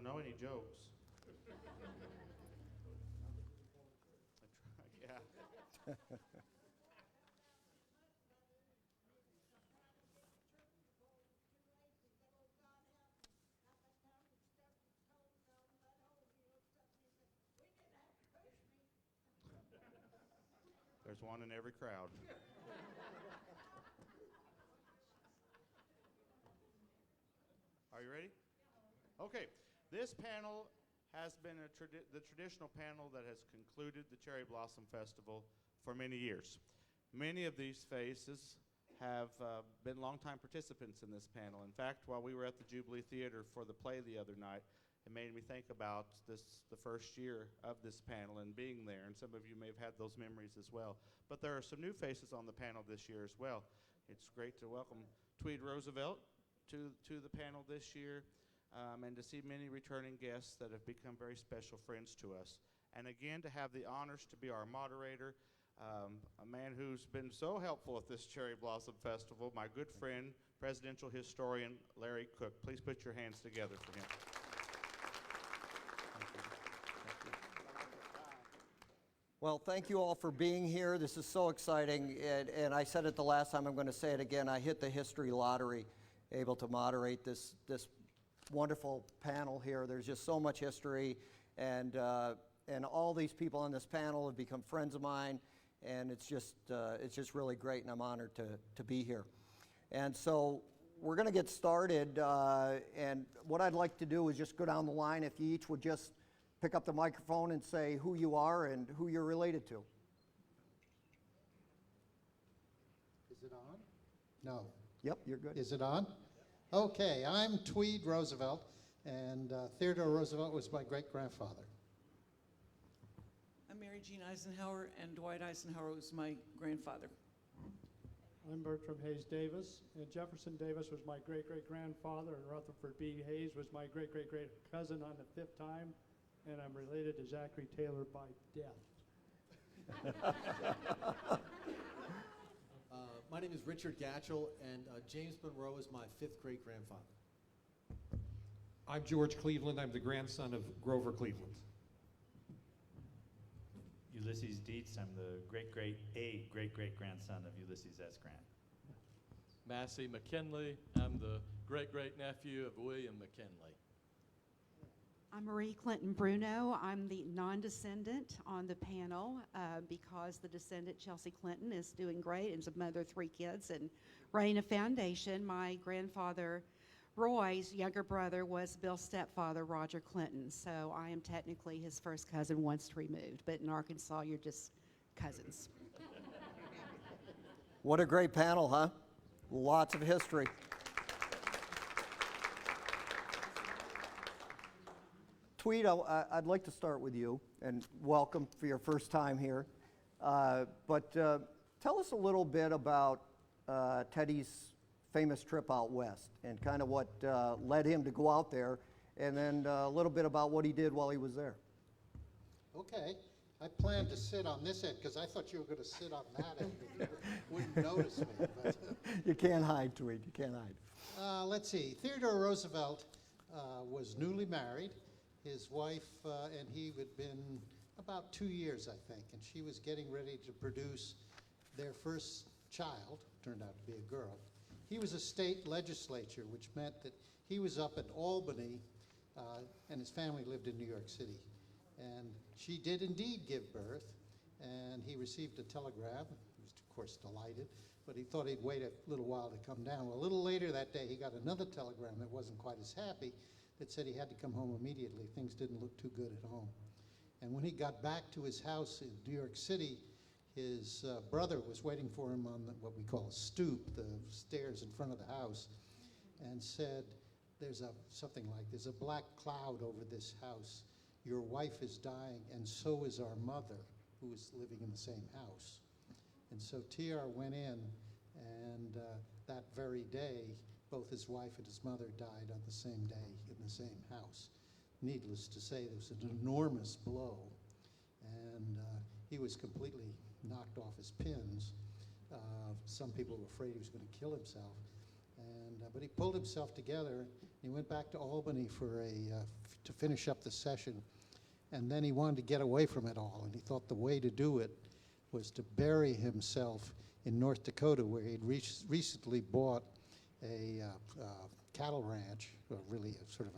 know any jokes. Yeah. There's one in every crowd. Are you ready? Okay. This panel has been the traditional panel that has concluded the Cherry Blossom Festival for many years. Many of these faces have been longtime participants in this panel. In fact, while we were at the Jubilee Theater for the play the other night, it made me think about the first year of this panel and being there, and some of you may have had those memories as well. But there are some new faces on the panel this year as well. It's great to welcome Tweed Roosevelt to the panel this year, and to see many returning guests that have become very special friends to us. And again, to have the honors to be our moderator, a man who's been so helpful at this Cherry Blossom Festival, my good friend, presidential historian Larry Cook. Please put your hands together for him. Well, thank you all for being here. This is so exciting, and I said it the last time, I'm going to say it again. I hit the history lottery, able to moderate this wonderful panel here. There's just so much history, and all these people on this panel have become friends of mine, and it's just really great, and I'm honored to be here. And so we're going to get started, and what I'd like to do is just go down the line. If you each would just pick up the microphone and say who you are and who you're related to. Is it on? No. Yep, you're good. Is it on? Okay, I'm Tweed Roosevelt, and Theodore Roosevelt was my great-grandfather. I'm Mary Jean Eisenhower, and Dwight Eisenhower was my grandfather. I'm Bertram Hayes Davis, and Jefferson Davis was my great-great-grandfather, and Rutherford B. Hayes was my great-great-great-cousin on the fifth time, and I'm related to Zachary Taylor by death. My name is Richard Gatchell, and James Monroe is my fifth great-grandfather. I'm George Cleveland. I'm the grandson of Grover Cleveland. Ulysses Dietz. I'm the great-great-grandson of Ulysses S. Grant. Massee McKinley. I'm the great-great-nephew of William McKinley. I'm Marie Clinton Bruno. I'm the non-descendant on the panel because the descendant, Chelsea Clinton, is doing great and is a mother of 3 kids and running a foundation. My grandfather, Roy's younger brother, was Bill's stepfather, Roger Clinton. So I am technically his first cousin once removed. But in Arkansas, you're just cousins. What a great panel, huh? Lots of history. Tweed, I'd like to start with you, and welcome for your first time here. But tell us a little bit about Teddy's famous trip out west and kind of what led him to go out there, and then a little bit about what he did while he was there. Okay, I planned to sit on this end because I thought you were going to sit on that end and you wouldn't notice me. But, You can't hide, Tweed, you can't hide. let's see, Theodore Roosevelt was newly married. His wife and he had been about 2 years, I think, and she was getting ready to produce their first child, turned out to be a girl. He was a state legislature, which meant that he was up in Albany, and his family lived in New York City. And she did indeed give birth, and he received a telegram. He was, of course, delighted, but he thought he'd wait a little while to come down. Well, a little later that day, he got another telegram that wasn't quite as happy, that said he had to come home immediately. Things didn't look too good at home. And when he got back to his house in New York City, his brother was waiting for him on what we call a stoop, the stairs in front of the house, and said, there's a black cloud over this house. Your wife is dying, and so is our mother, who is living in the same house. And so TR went in, and that very day, both his wife and his mother died on the same day in the same house. Needless to say, there was an enormous blow, and he was completely knocked off his pins. Some people were afraid he was going to kill himself, but he pulled himself together. He went back to Albany for to finish up the session. And then he wanted to get away from it all, and he thought the way to do it was to bury himself in North Dakota, where he'd recently bought a cattle ranch, or really a sort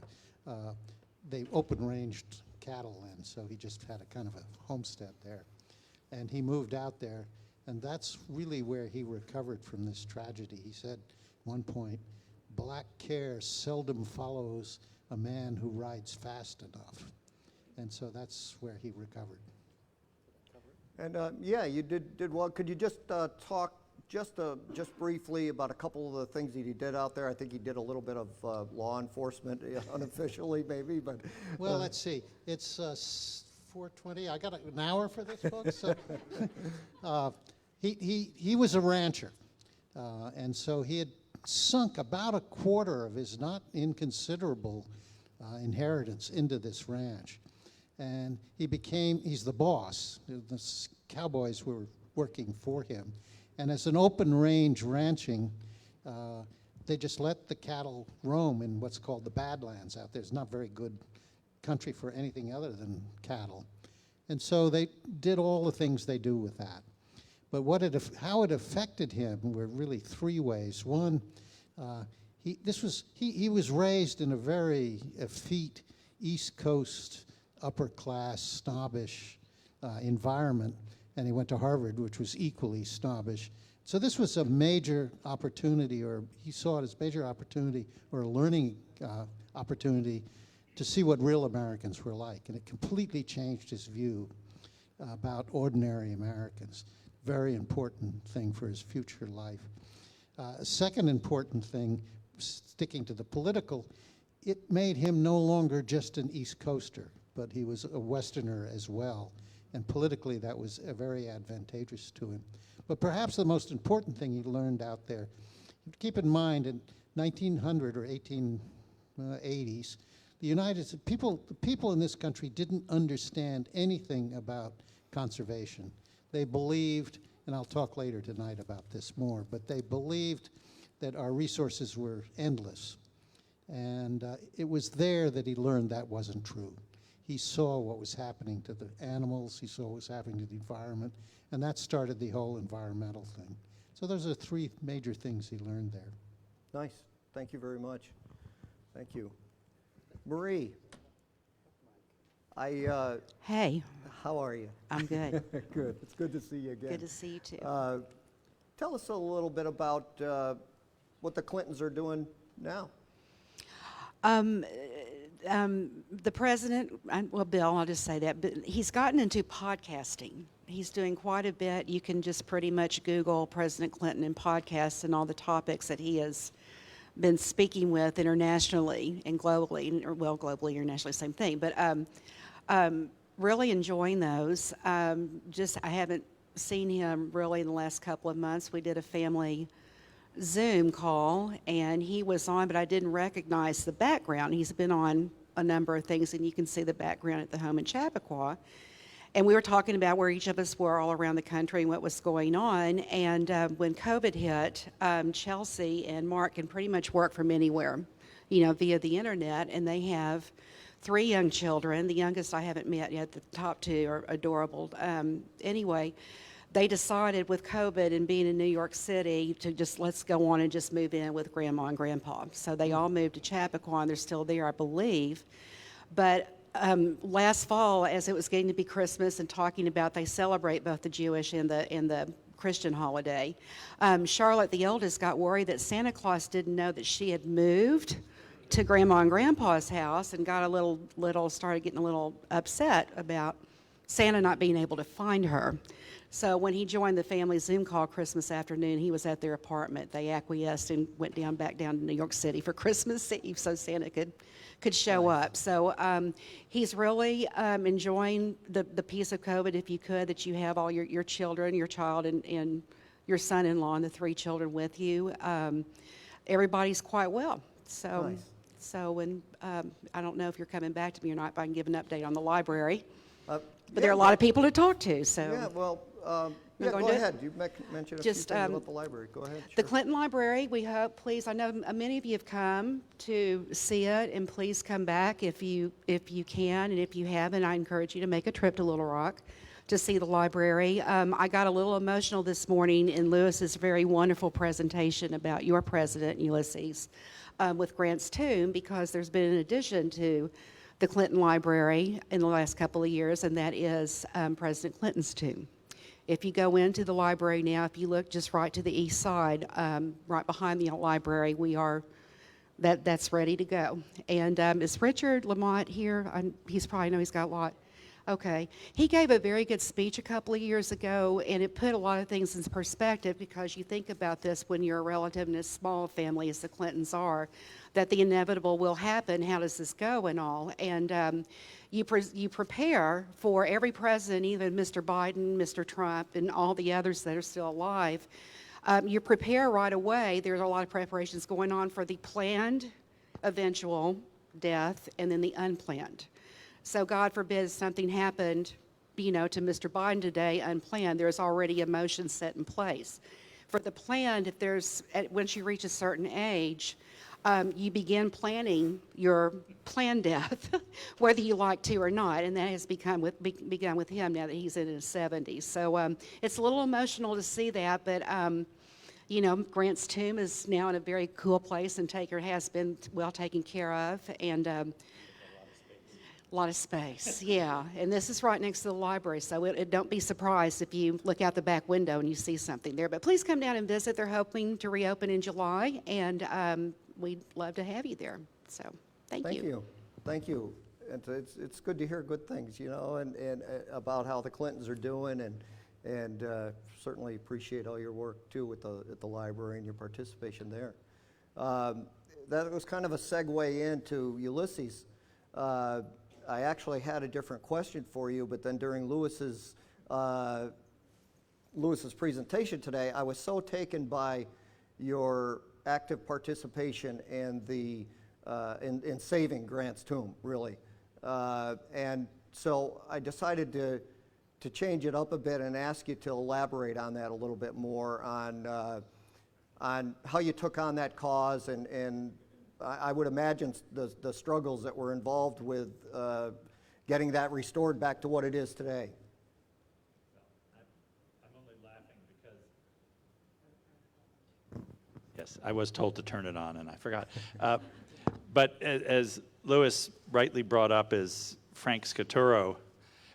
of they open-ranged cattle then, so he just had a kind of a homestead there. And he moved out there, and that's really where he recovered from this tragedy. He said at one point, "Black care seldom follows a man who rides fast enough." And so that's where he recovered. And yeah, you did well. Could you just talk just briefly about a couple of the things that he did out there? I think he did a little bit of law enforcement, unofficially maybe, but. Well, let's see. It's 4:20. I got an hour for this, folks. So, he was a rancher, and so he had sunk about a quarter of his not inconsiderable inheritance into this ranch. And he's the boss. The cowboys were working for him. And as an open range ranching, they just let the cattle roam in what's called the Badlands out there. It's not very good country for anything other than cattle. And so they did all the things they do with that. But how it affected him were really three ways. One, he was raised in a very effete East Coast, upper class, snobbish environment, and he went to Harvard, which was equally snobbish. So this was a major opportunity, or he saw it as a major opportunity, or a learning opportunity to see what real Americans were like, and it completely changed his view about ordinary Americans. Very important thing for his future life. A second important thing, sticking to the political, it made him no longer just an East Coaster, but he was a Westerner as well. And politically, that was very advantageous to him. But perhaps the most important thing he learned out there, keep in mind in 1900 or 1880s, the people in this country didn't understand anything about conservation. They believed, and I'll talk later tonight about this more, but they believed that our resources were endless. And it was there that he learned that wasn't true. He saw what was happening to the animals, he saw what was happening to the environment, and that started the whole environmental thing. So those are three major things he learned there. Nice. Thank you very much. Thank you. Marie. Hey, How are you? I'm good. Good. It's good to see you again. Good to see you too. Tell us a little bit about what the Clintons are doing now. The president, well, Bill, I'll just say that, but he's gotten into podcasting. He's doing quite a bit. You can just pretty much Google President Clinton and podcasts and all the topics that he has been speaking with internationally and globally, or well, globally, internationally, same thing. But really enjoying those. I haven't seen him really in the last couple of months. We did a family Zoom call, and he was on, but I didn't recognize the background. He's been on a number of things, and you can see the background at the home in Chappaqua. And we were talking about where each of us were all around the country and what was going on. And when COVID hit, Chelsea and Mark can pretty much work from anywhere, via the internet. And they have 3 young children. The youngest I haven't met yet. The top 2 are adorable. Anyway, they decided with COVID and being in New York City to just let's go on and just move in with Grandma and Grandpa. So they all moved to Chappaqua, and they're still there, I believe. But last fall, as it was getting to be Christmas and talking about they celebrate both the Jewish and the Christian holiday, Charlotte, the eldest, got worried that Santa Claus didn't know that she had moved to Grandma and Grandpa's house and got started getting a little upset about Santa not being able to find her. So when he joined the family Zoom call Christmas afternoon, he was at their apartment. They acquiesced and went back down to New York City for Christmas Eve so Santa could show up. So he's really enjoying the piece of COVID, if you could, that you have all your children, your child, and your son-in-law and the 3 children with you. Everybody's quite well. So, Nice. So I don't know if you're coming back to me or not, but I can give an update on the library. But But there are a lot of people to talk to, so. Yeah, well, Yeah, gonna go do it? ahead. You mentioned a Just, few things about the library. Go ahead. The Sure. Clinton Library, we hope, please, I know many of you have come to see it, and please come back if you can, and if you haven't, I encourage you to make a trip to Little Rock to see the library. I got a little emotional this morning in Lewis's very wonderful presentation about your president, Ulysses, with Grant's tomb, because there's been an addition to the Clinton Library in the last couple of years, and that is President Clinton's tomb. If you go into the library now, if you look just right to the east side, right behind the library, that's ready to go. And is Richard Lamont here? He's probably, I know he's got a lot. Okay. He gave a very good speech a couple of years ago, and it put a lot of things in perspective, because you think about this when you're a relative in a small family, as the Clintons are, that the inevitable will happen. How does this go and all? And you prepare for every president, even Mr. Biden, Mr. Trump, and all the others that are still alive. You prepare right away. There's a lot of preparations going on for the planned eventual death and then the unplanned. So God forbid something happened, to Mr. Biden today, unplanned. There's already a motion set in place. For the planned, once you reach a certain age, you begin planning your planned death, whether you like to or not, and that has begun with him now that he's in his 70s. So it's a little emotional to see that, but Grant's tomb is now in a very cool place and has been well taken care of, and a lot of space, yeah. And this is right next to the library, so don't be surprised if you look out the back window and you see something there. But please come down and visit. They're hoping to reopen in July, and we'd love to have you there. So thank you. Thank you. And it's good to hear good things, and about how the Clintons are doing, and certainly appreciate all your work too at the library and your participation there. That was kind of a segue into Ulysses. I actually had a different question for you, but then during Lewis's presentation today, I was so taken by your active participation and in saving Grant's tomb, really. And so I decided to change it up a bit and ask you to elaborate on that a little bit more, on how you took on that cause, and I would imagine the struggles that were involved with getting that restored back to what it is today. I'm only laughing because, yes, I was told to turn it on and I forgot. But as Lewis rightly brought up, is Frank Scaturo,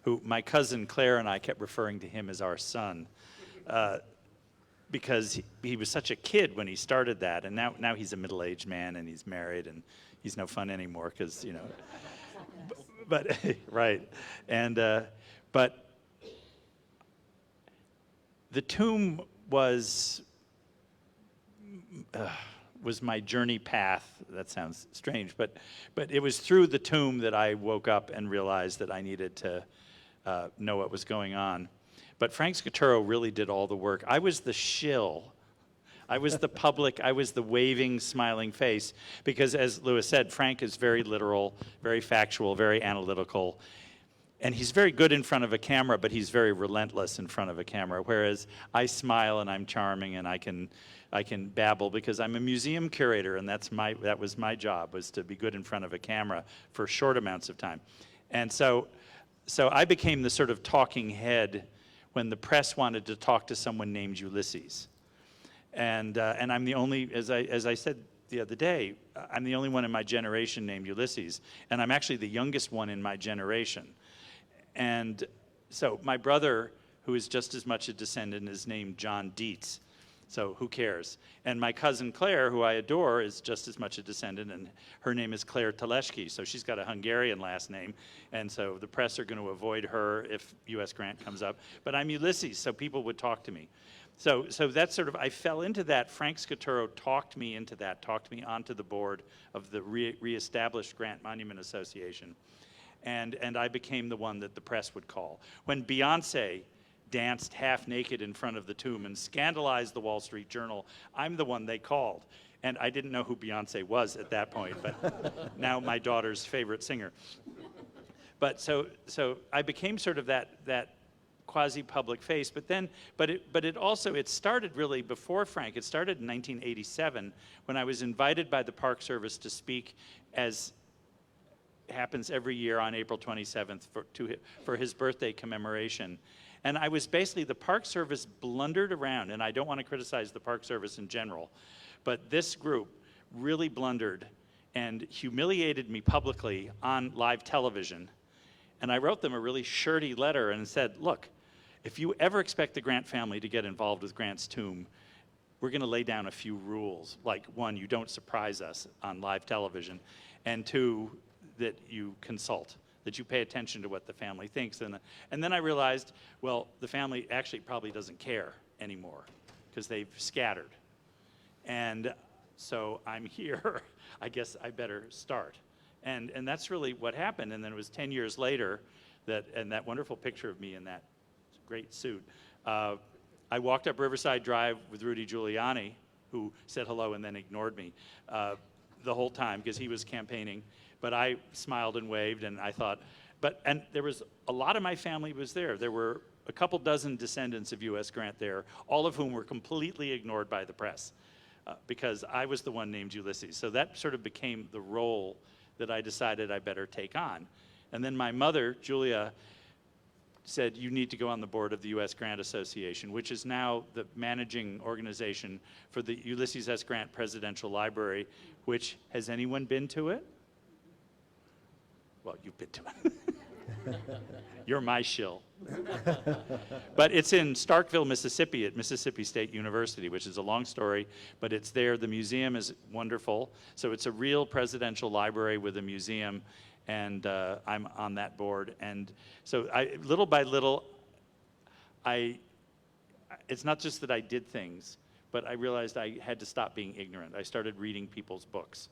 who my cousin Claire and I kept referring to him as our son, because he was such a kid when he started that, and now he's a middle-aged man and he's married and he's no fun anymore because, but right. And but the tomb was my journey path. That sounds strange, but it was through the tomb that I woke up and realized that I needed to know what was going on. But Frank Scaturo really did all the work. I was the shill. I was the public. I was the waving, smiling face. Because as Lewis said, Frank is very literal, very factual, very analytical. And he's very good in front of a camera, but he's very relentless in front of a camera. Whereas I smile and I'm charming and I can babble because I'm a museum curator, and that was my job, was to be good in front of a camera for short amounts of time. And so I became the sort of talking head when the press wanted to talk to someone named Ulysses. And I'm the only, as I said the other day, I'm the only one in my generation named Ulysses, and I'm actually the youngest one in my generation. And so my brother, who is just as much a descendant, is named John Dietz. So who cares? And my cousin Claire, who I adore, is just as much a descendant, and her name is Claire Teleshki, so she's got a Hungarian last name, and so the press are going to avoid her if U.S. Grant comes up. But I'm Ulysses, so people would talk to me. So that's sort of, I fell into that. Frank Scaturo talked me into that, talked me onto the board of the reestablished Grant Monument Association, and I became the one that the press would call. When Beyonce danced half naked in front of the tomb and scandalized the Wall Street Journal, I'm the one they called. And I didn't know who Beyonce was at that point, but now my daughter's favorite singer. But so I became sort of that quasi-public face. But it also, it started really before Frank. It started in 1987 when I was invited by the Park Service to speak, as happens every year on April 27th for his birthday commemoration. And I was basically, the Park Service blundered around, and I don't want to criticize the Park Service in general, but this group really blundered and humiliated me publicly on live television. And I wrote them a really shirty letter and said, look, if you ever expect the Grant family to get involved with Grant's tomb, we're going to lay down a few rules. Like, one, you don't surprise us on live television, and two, that you consult, that you pay attention to what the family thinks. And then I realized, well, the family actually probably doesn't care anymore because they've scattered. And so I'm here. I guess I better start. And that's really what happened. And then it was 10 years later and that wonderful picture of me in that great suit. I walked up Riverside Drive with Rudy Giuliani, who said hello and then ignored me the whole time because he was campaigning. But I smiled and waved, and I thought, and there was a lot of my family was there. There were a couple dozen descendants of U.S. Grant there, all of whom were completely ignored by the press because I was the one named Ulysses. So that sort of became the role that I decided I better take on. And then my mother, Julia, said, you need to go on the board of the U.S. Grant Association, which is now the managing organization for the Ulysses S. Grant Presidential Library, which, has anyone been to it? Well, you've been to it. You're my shill. But it's in Starkville, Mississippi at Mississippi State University, which is a long story, but it's there. The museum is wonderful. So it's a real presidential library with a museum, and I'm on that board. And so little by little, it's not just that I did things, but I realized I had to stop being ignorant. I started reading people's books.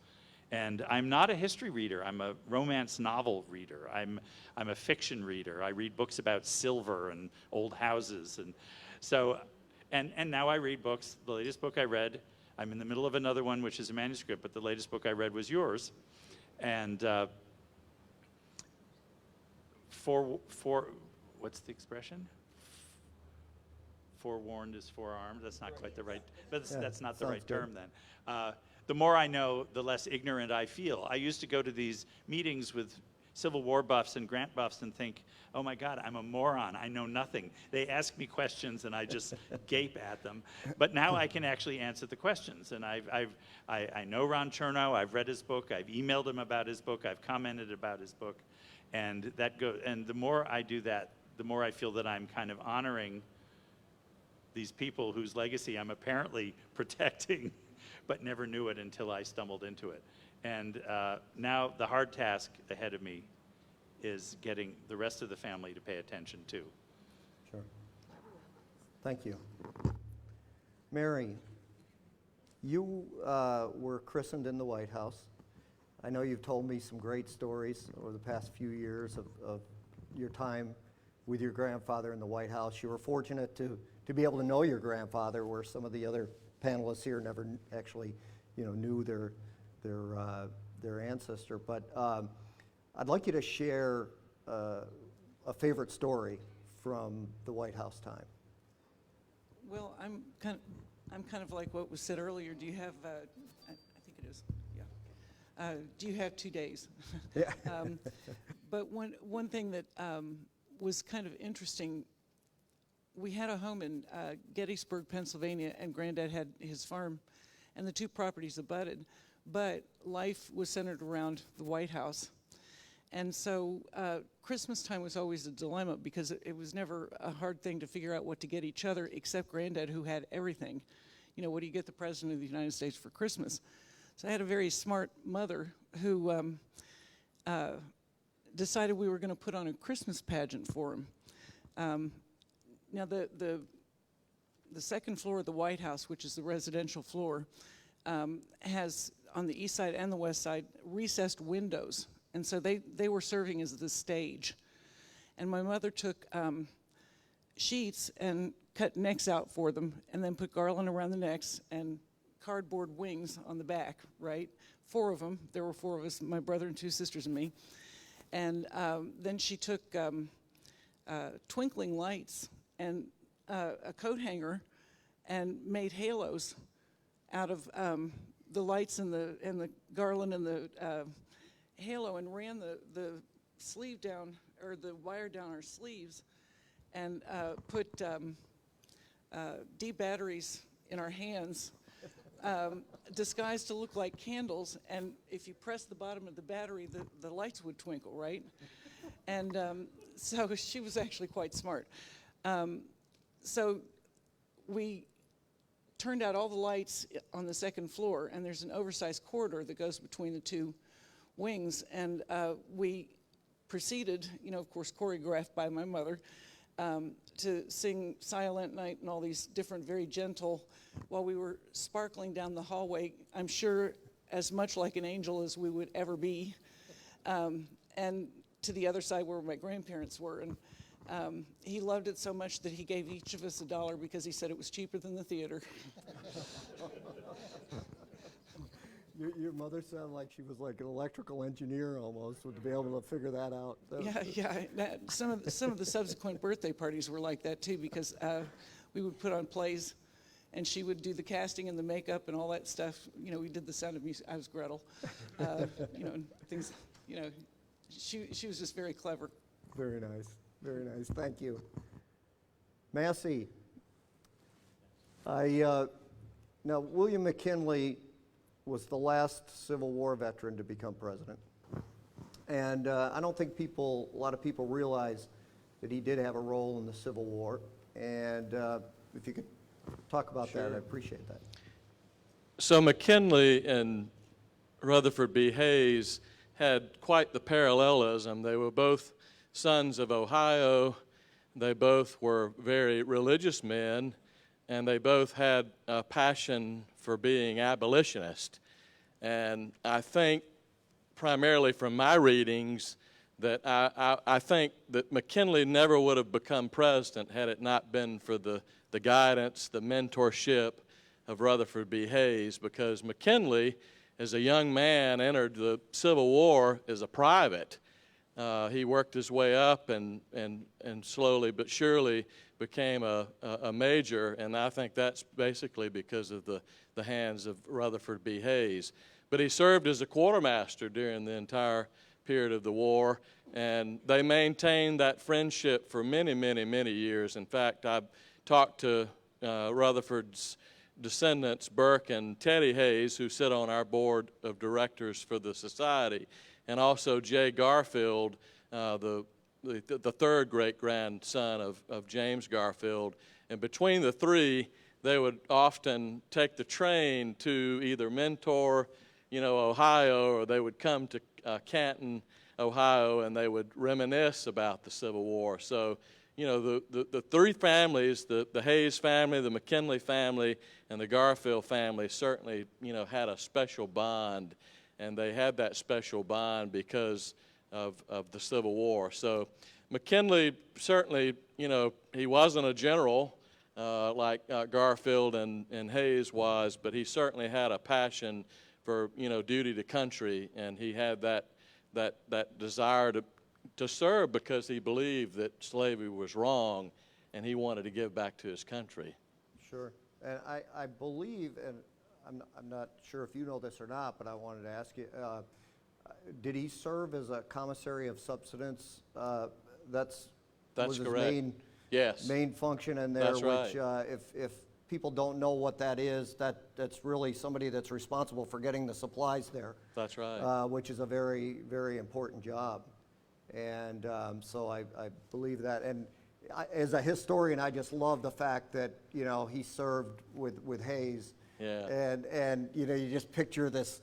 And I'm not a history reader. I'm a romance novel reader. I'm a fiction reader. I read books about silver and old houses. And so, and now I read books. The latest book I read, I'm in the middle of another one, which is a manuscript, but the latest book I read was yours. And what's the expression? Forewarned is forearmed. That's not quite the right, but that's not the right term then. The more I know, the less ignorant I feel. I used to go to these meetings with Civil War buffs and Grant buffs and think, oh my God, I'm a moron. I know nothing. They ask me questions and I just gape at them. But now I can actually answer the questions. And I know Ron Chernow. I've read his book. I've emailed him about his book. I've commented about his book. And the more I do that, the more I feel that I'm kind of honoring these people whose legacy I'm apparently protecting, but never knew it until I stumbled into it. And now the hard task ahead of me is getting the rest of the family to pay attention too. Sure. Thank you. Mary, you were christened in the White House. I know you've told me some great stories over the past few years of your time with your grandfather in the White House. You were fortunate to be able to know your grandfather, where some of the other panelists here never actually, knew their ancestor. But I'd like you to share a favorite story from the White House time. Well, I'm kind of like what was said earlier. Do you have? I think it is. Yeah. Do you have 2 days? Yeah. But one thing that was kind of interesting. We had a home in Gettysburg, Pennsylvania, and Granddad had his farm, and the two properties abutted. But life was centered around the White House. And so Christmas time was always a dilemma because it was never a hard thing to figure out what to get each other, except Granddad, who had everything. What do you get the President of the United States for Christmas? So I had a very smart mother who decided we were going to put on a Christmas pageant for him. Now, the second floor of the White House, which is the residential floor, has, on the east side and the west side, recessed windows. And so they were serving as the stage. And my mother took sheets and cut necks out for them, and then put garland around the necks and cardboard wings on the back, right? 4 of them. There were 4 of us, my brother and 2 sisters and me. And then she took twinkling lights and a coat hanger and made halos out of the lights and the garland and the halo, and ran the sleeve down, or the wire down our sleeves, and put D batteries in our hands, disguised to look like candles, and if you press the bottom of the battery, the lights would twinkle, right? And so she was actually quite smart. So we turned out all the lights on the second floor, and there's an oversized corridor that goes between the two wings, and we proceeded, of course choreographed by my mother, to sing Silent Night and all these different very gentle, while we were sparkling down the hallway, I'm sure as much like an angel as we would ever be, and to the other side where my grandparents were. And he loved it so much that he gave each of us $1 because he said it was cheaper than the theater. Your mother sounded like she was like an electrical engineer almost, to be able to figure that out. Yeah. Some of the subsequent birthday parties were like that too, because we would put on plays, and she would do the casting and the makeup and all that stuff. We did The Sound of Music. I was Gretel. And things. She was just very clever. Very nice. Very nice. Thank you. Massee. Now, William McKinley was the last Civil War veteran to become president. And I don't think a lot of people realize that he did have a role in the Civil War. And if you could talk about that, I'd appreciate that. So McKinley and Rutherford B. Hayes had quite the parallelism. They were both sons of Ohio. They both were very religious men, and they both had a passion for being abolitionists. And I think, primarily from my readings, that I think that McKinley never would have become president had it not been for the guidance, the mentorship of Rutherford B. Hayes, because McKinley, as a young man, entered the Civil War as a private. He worked his way up and slowly but surely became a major, and I think that's basically because of the hands of Rutherford B. Hayes. But he served as a quartermaster during the entire period of the war, and they maintained that friendship for many, many, many years. In fact, I've talked to Rutherford's descendants, Burke and Teddy Hayes, who sit on our board of directors for the society, and also J. Garfield, the third great-grandson of James Garfield. And between the three, they would often take the train to either Mentor, Ohio, or they would come to Canton, Ohio, and they would reminisce about the Civil War. So, the three families, the Hayes family, the McKinley family, and the Garfield family certainly, had a special bond, and they had that special bond because of the Civil War. So McKinley certainly, he wasn't a general like Garfield and Hayes was, but he certainly had a passion for, duty to country, and he had that desire to serve because he believed that slavery was wrong, and he wanted to give back to his country. Sure. And I believe, and I'm not sure if you know this or not, but I wanted to ask you, did he serve as a commissary of subsistence? That's was his correct. main function in there. That's right. Which, if people don't know what that is, that's really somebody that's responsible for getting the supplies there. That's right. Which is a very, very important job. And so I believe that. And as a historian, I just love the fact that, he served with Hayes. Yeah. And you just picture this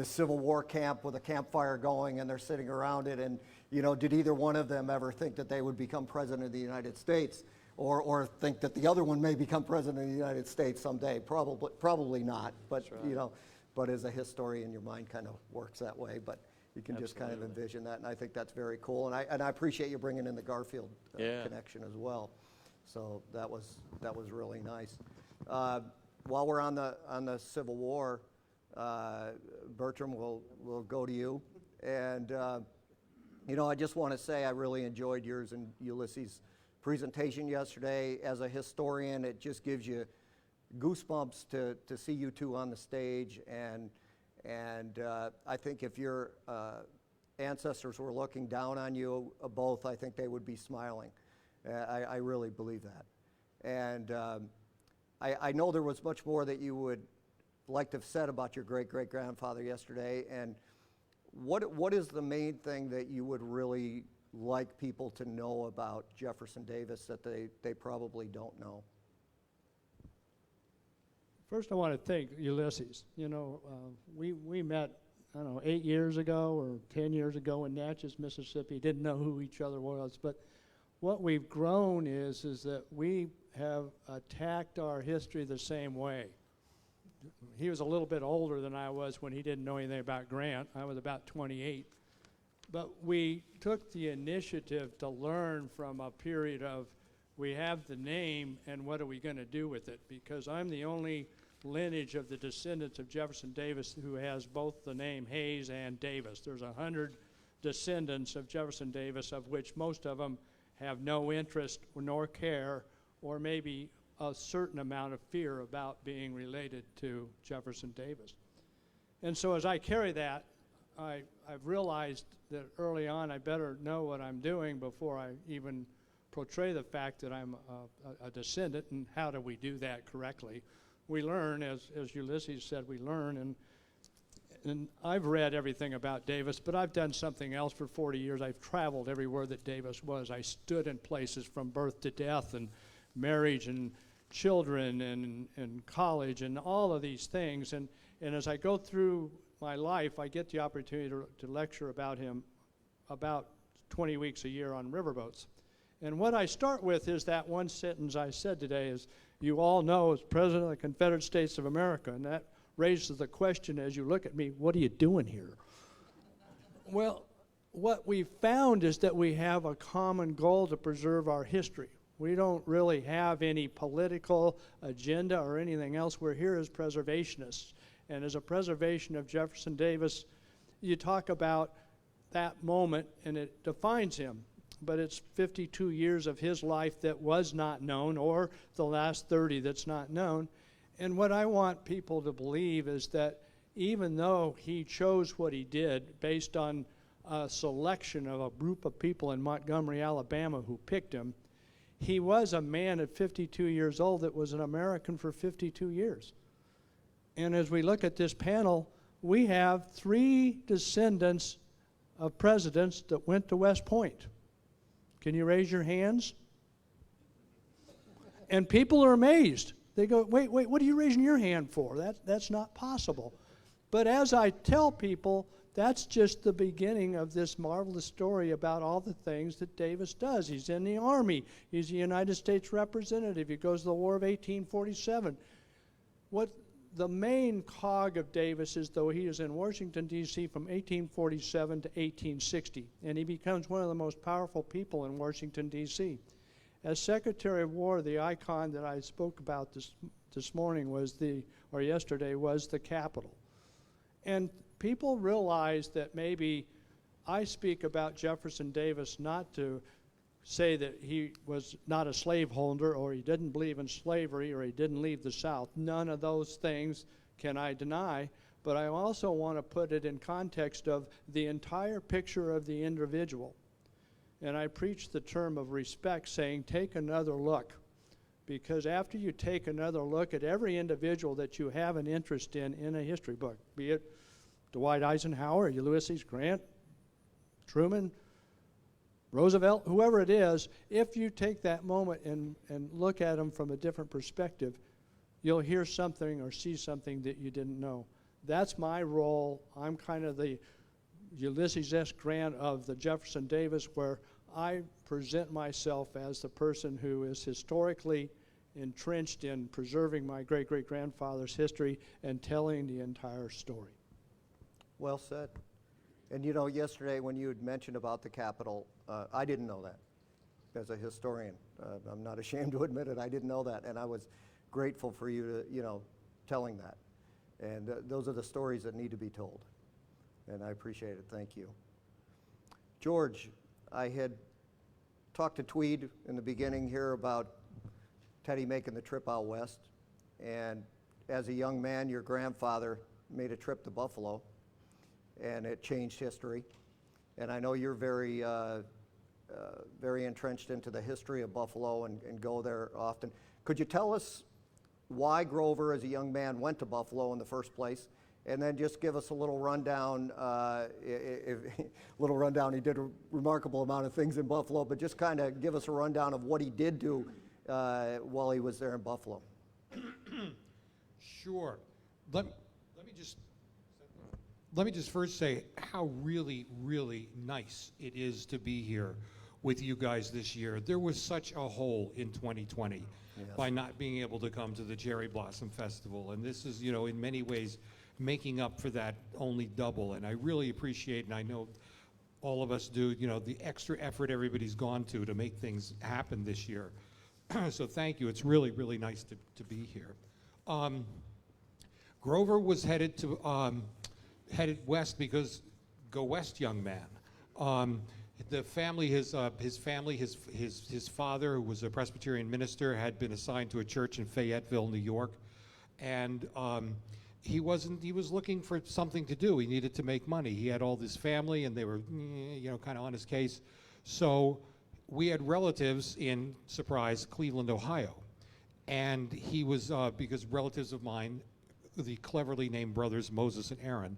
Civil War camp with a campfire going, and they're sitting around it. And, did either one of them ever think that they would become president of the United States, or think that the other one may become president of the United States someday? Probably not. But, right. But as a historian, your mind kind of works that way. But you can just kind of envision that, and I think that's very cool. And I appreciate you bringing in the Garfield connection as well. So that was really nice. While we're on the Civil War, Bertram, will go to you. And You know, I just want to say I really enjoyed yours and Ulysses' presentation yesterday. As a historian, it just gives you goosebumps to see you two on the stage, and I think if your ancestors were looking down on you both, I think they would be smiling. I really believe that. And I know there was much more that you would like to have said about your great-great-grandfather yesterday, and what is the main thing that you would really like people to know about Jefferson Davis that they probably don't know? First, I want to thank Ulysses. You know, we met, I don't know, 8 years ago or 10 years ago in Natchez, Mississippi. Didn't know who each other was, but what we've grown is that we have attacked our history the same way. He was a little bit older than I was when he didn't know anything about Grant. I was about 28. But we took the initiative to learn from a period of, we have the name and what are we going to do with it? Because I'm the only lineage of the descendants of Jefferson Davis who has both the name Hayes and Davis. There's 100 descendants of Jefferson Davis, of which most of them have no interest nor care, or maybe a certain amount of fear about being related to Jefferson Davis. And so as I carry that, I've realized that early on I better know what I'm doing before I even portray the fact that I'm a descendant, and how do we do that correctly? We learn, as Ulysses said, we learn, and I've read everything about Davis, but I've done something else for 40 years. I've traveled everywhere that Davis was. I stood in places from birth to death and marriage and children and college and all of these things. And as I go through my life, I get the opportunity to lecture about him about 20 weeks a year on riverboats. And what I start with is that one sentence I said today is, you all know as President of the Confederate States of America, and that raises the question as you look at me, what are you doing here? Well, what we found is that we have a common goal to preserve our history. We don't really have any political agenda or anything else. We're here as preservationists. And as a preservation of Jefferson Davis, you talk about that moment and it defines him. But it's 52 years of his life that was not known, or the last 30 that's not known. And what I want people to believe is that even though he chose what he did based on a selection of a group of people in Montgomery, Alabama who picked him, he was a man at 52 years old that was an American for 52 years. And as we look at this panel, we have 3 descendants of presidents that went to West Point. Can you raise your hands? And people are amazed. They go, wait, what are you raising your hand for? That's not possible. But as I tell people, that's just the beginning of this marvelous story about all the things that Davis does. He's in the Army. He's a United States representative. He goes to the War of 1847. What the main cog of Davis is, though, he is in Washington, D.C. from 1847 to 1860, and he becomes one of the most powerful people in Washington, D.C. As Secretary of War, the icon that I spoke about this morning yesterday was the Capitol. And people realize that maybe I speak about Jefferson Davis not to say that he was not a slaveholder, or he didn't believe in slavery, or he didn't leave the South. None of those things can I deny, but I also want to put it in context of the entire picture of the individual. And I preach the term of respect, saying take another look, because after you take another look at every individual that you have an interest in a history book, be it Dwight Eisenhower, Ulysses Grant, Truman, Roosevelt, whoever it is, if you take that moment and look at them from a different perspective, you'll hear something or see something that you didn't know. That's my role. I'm kind of the Ulysses S. Grant of the Jefferson Davis, where I present myself as the person who is historically entrenched in preserving my great-great-grandfather's history and telling the entire story. Well said. And you know, yesterday when you had mentioned about the Capitol, I didn't know that as a historian. I'm not ashamed to admit it. I didn't know that, and I was grateful for you to, telling that. And those are the stories that need to be told. And I appreciate it. Thank you. George, I had talked to Tweed in the beginning here about Teddy making the trip out west. And as a young man, your grandfather made a trip to Buffalo, and it changed history. And I know you're very entrenched into the history of Buffalo and go there often. Could you tell us why Grover, as a young man, went to Buffalo in the first place? And then just give us a little rundown. He did a remarkable amount of things in Buffalo, but just kind of give us a rundown of what he did do while he was there in Buffalo. Sure. Let me just first say how really, really nice it is to be here with you guys this year. There was such a hole in 2020 by not being able to come to the Cherry Blossom Festival, and this is, in many ways making up for that only double. And I really appreciate, and I know all of us do, the extra effort everybody's gone to make things happen this year. So thank you. It's really, really nice to be here. Grover was headed west because go west, young man. The family, his father, who was a Presbyterian minister, had been assigned to a church in Fayetteville, New York, and he was looking for something to do. He needed to make money. He had all this family, and they were, kind of on his case. So we had relatives in, surprise, Cleveland, Ohio. And he was, because relatives of mine, the cleverly named brothers Moses and Aaron,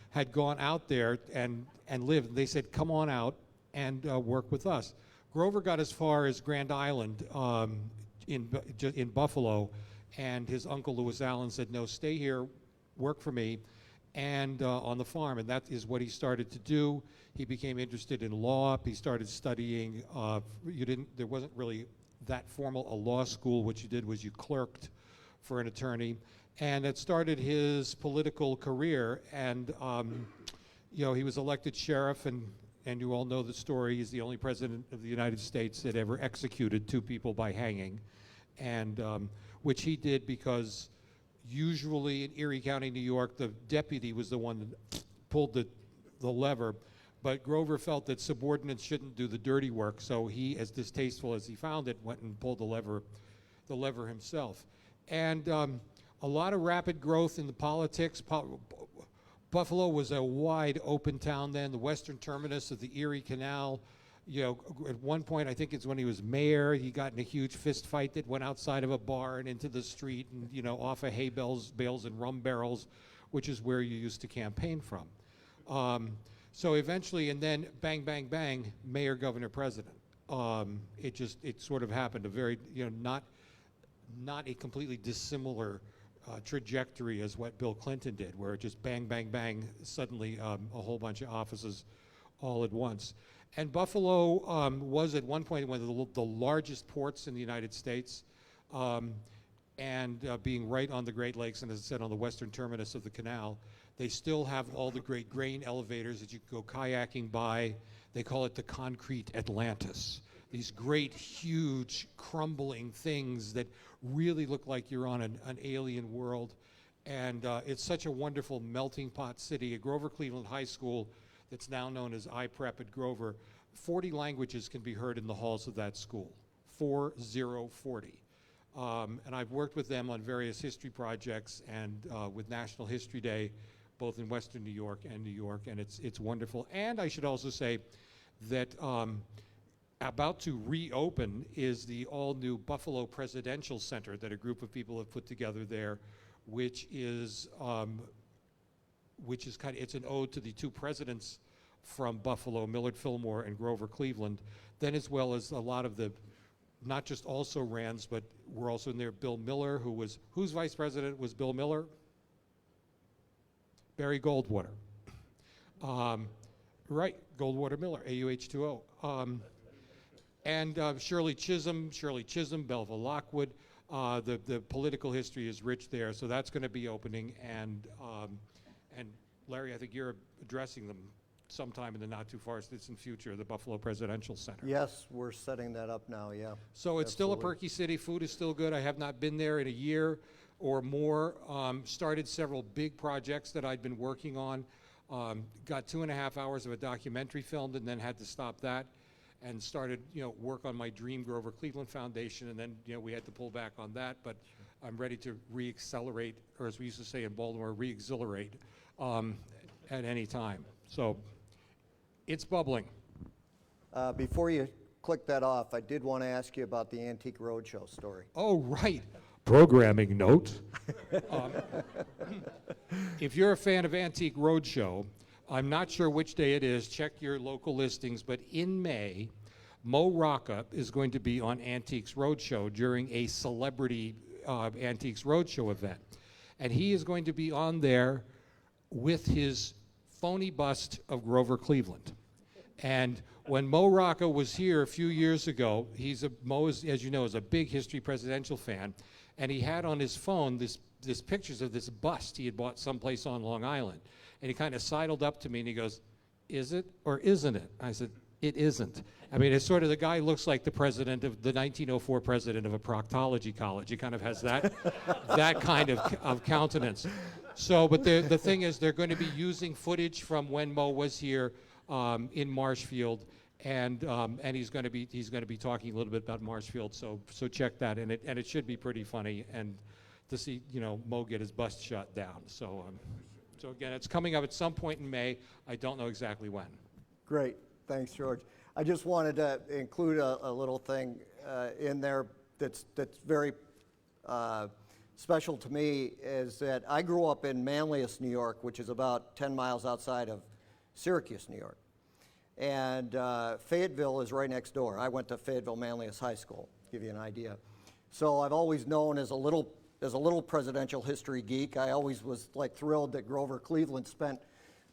had gone out there and lived. They said, come on out and work with us. Grover got as far as Grand Island in Buffalo, and his uncle Lewis Allen said, no, stay here, work for me, and on the farm. And that is what he started to do. He became interested in law. He started studying. There wasn't really that formal a law school. What you did was you clerked for an attorney. And it started his political career. And, he was elected sheriff, and you all know the story. He's the only president of the United States that ever executed 2 people by hanging. And which he did because usually in Erie County, New York, the deputy was the one that pulled the lever. But Grover felt that subordinates shouldn't do the dirty work, so he, as distasteful as he found it, went and pulled the lever himself. And a lot of rapid growth in the politics. Buffalo was a wide open town then, the western terminus of the Erie Canal. At one point, I think it's when he was mayor, he got in a huge fist fight that went outside of a bar and into the street and, off of hay bales and rum barrels, which is where you used to campaign from. So eventually, and then bang, bang, bang, mayor, governor, president. It sort of happened, a very, not a completely dissimilar trajectory as what Bill Clinton did, where it just bang, bang, bang, suddenly a whole bunch of offices all at once. And Buffalo was at one point one of the largest ports in the United States, and being right on the Great Lakes, and as I said, on the western terminus of the canal. They still have all the great grain elevators that you can go kayaking by. They call it the concrete Atlantis. These great, huge, crumbling things that really look like you're on an alien world. And it's such a wonderful melting pot city. At Grover Cleveland High School, that's now known as iPrep at Grover, 40 languages can be heard in the halls of that school, 40. And I've worked with them on various history projects and with National History Day, both in Western New York, and it's wonderful. And I should also say that about to reopen is the all-new Buffalo Presidential Center that a group of people have put together there, which is it's an ode to the 2 presidents from Buffalo, Millard Fillmore and Grover Cleveland, then as well as a lot of the, not just also Rands, but we're also in there, Bill Miller, whose vice president was Bill Miller? Barry Goldwater. Right, Goldwater Miller, AUH2O. And Shirley Chisholm, Belva Lockwood. The political history is rich there, so that's going to be opening. And Larry, I think you're addressing them sometime in the not too far distant future, the Buffalo Presidential Center. Yes, we're setting that up now, yeah. So it's still a perky city. Food is still good. I have not been there in a year or more. Started several big projects that I'd been working on. Got 2.5 hours of a documentary filmed and then had to stop that and started, work on my dream Grover Cleveland Foundation, and then, we had to pull back on that, but I'm ready to re-accelerate, or as we used to say in Baltimore, re-exhilarate at any time. So it's bubbling. Before you click that off, I did want to ask you about the Antique Roadshow story. Oh, right. Programming note. If you're a fan of Antique Roadshow, I'm not sure which day it is. Check your local listings. But in May, Mo Rocca is going to be on Antiques Roadshow during a celebrity Antiques Roadshow event. And he is going to be on there with his phony bust of Grover Cleveland. And when Mo Rocca was here a few years ago, Mo, as you know, is a big history presidential fan, and he had on his phone this pictures of this bust he had bought someplace on Long Island. And he kind of sidled up to me and he goes, "Is it or isn't it?" I said, "It isn't." I mean, it's sort of, the guy looks like the 1904 president of a proctology college. He kind of has that that kind of countenance. So, but the thing is, they're going to be using footage from when Mo was here in Marshfield, and he's going to be talking a little bit about Marshfield. So check that, and it should be pretty funny, and to see Mo get his bust shot down. So again, it's coming up at some point in May. I don't know exactly when. Great, thanks, George. I just wanted to include a little thing in there that's very special to me, is that I grew up in Manlius, New York, which is about 10 miles outside of Syracuse, New York. And Fayetteville is right next door. I went to Fayetteville Manlius High School, to give you an idea. So I've always known as a little presidential history geek, I always was thrilled that Grover Cleveland spent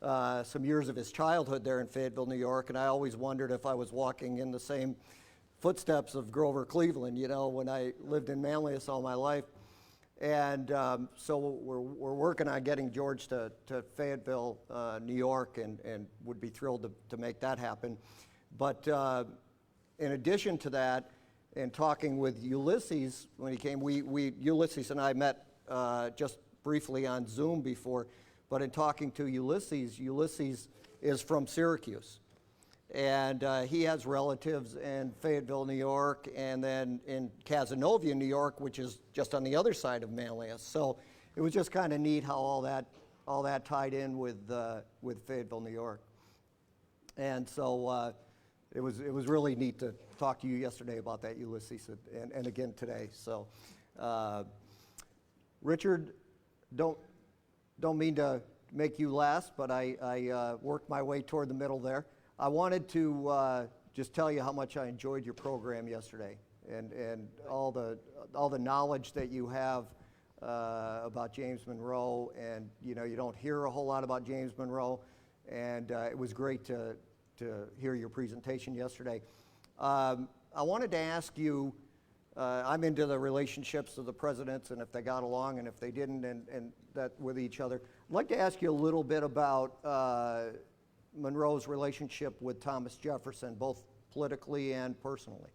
some years of his childhood there in Fayetteville, New York, and I always wondered if I was walking in the same footsteps of Grover Cleveland, when I lived in Manlius all my life. And so we're working on getting George to Fayetteville, New York, and would be thrilled to make that happen. But in addition to that, in talking with Ulysses when he came, Ulysses and I met just briefly on Zoom before, but in talking to Ulysses is from Syracuse. And he has relatives in Fayetteville, New York, and then in Cazenovia, New York, which is just on the other side of Manlius. So it was just kind of neat how all that tied in with Fayetteville, New York. And so it was really neat to talk to you yesterday about that, Ulysses, and again today. So Richard, don't mean to make you last, but I worked my way toward the middle there. I wanted to just tell you how much I enjoyed your program yesterday, and all the knowledge that you have about James Monroe, and you don't hear a whole lot about James Monroe, and it was great to hear your presentation yesterday. I wanted to ask you, I'm into the relationships of the presidents and if they got along and if they didn't, and that with each other. I'd like to ask you a little bit about Monroe's relationship with Thomas Jefferson, both politically and personally.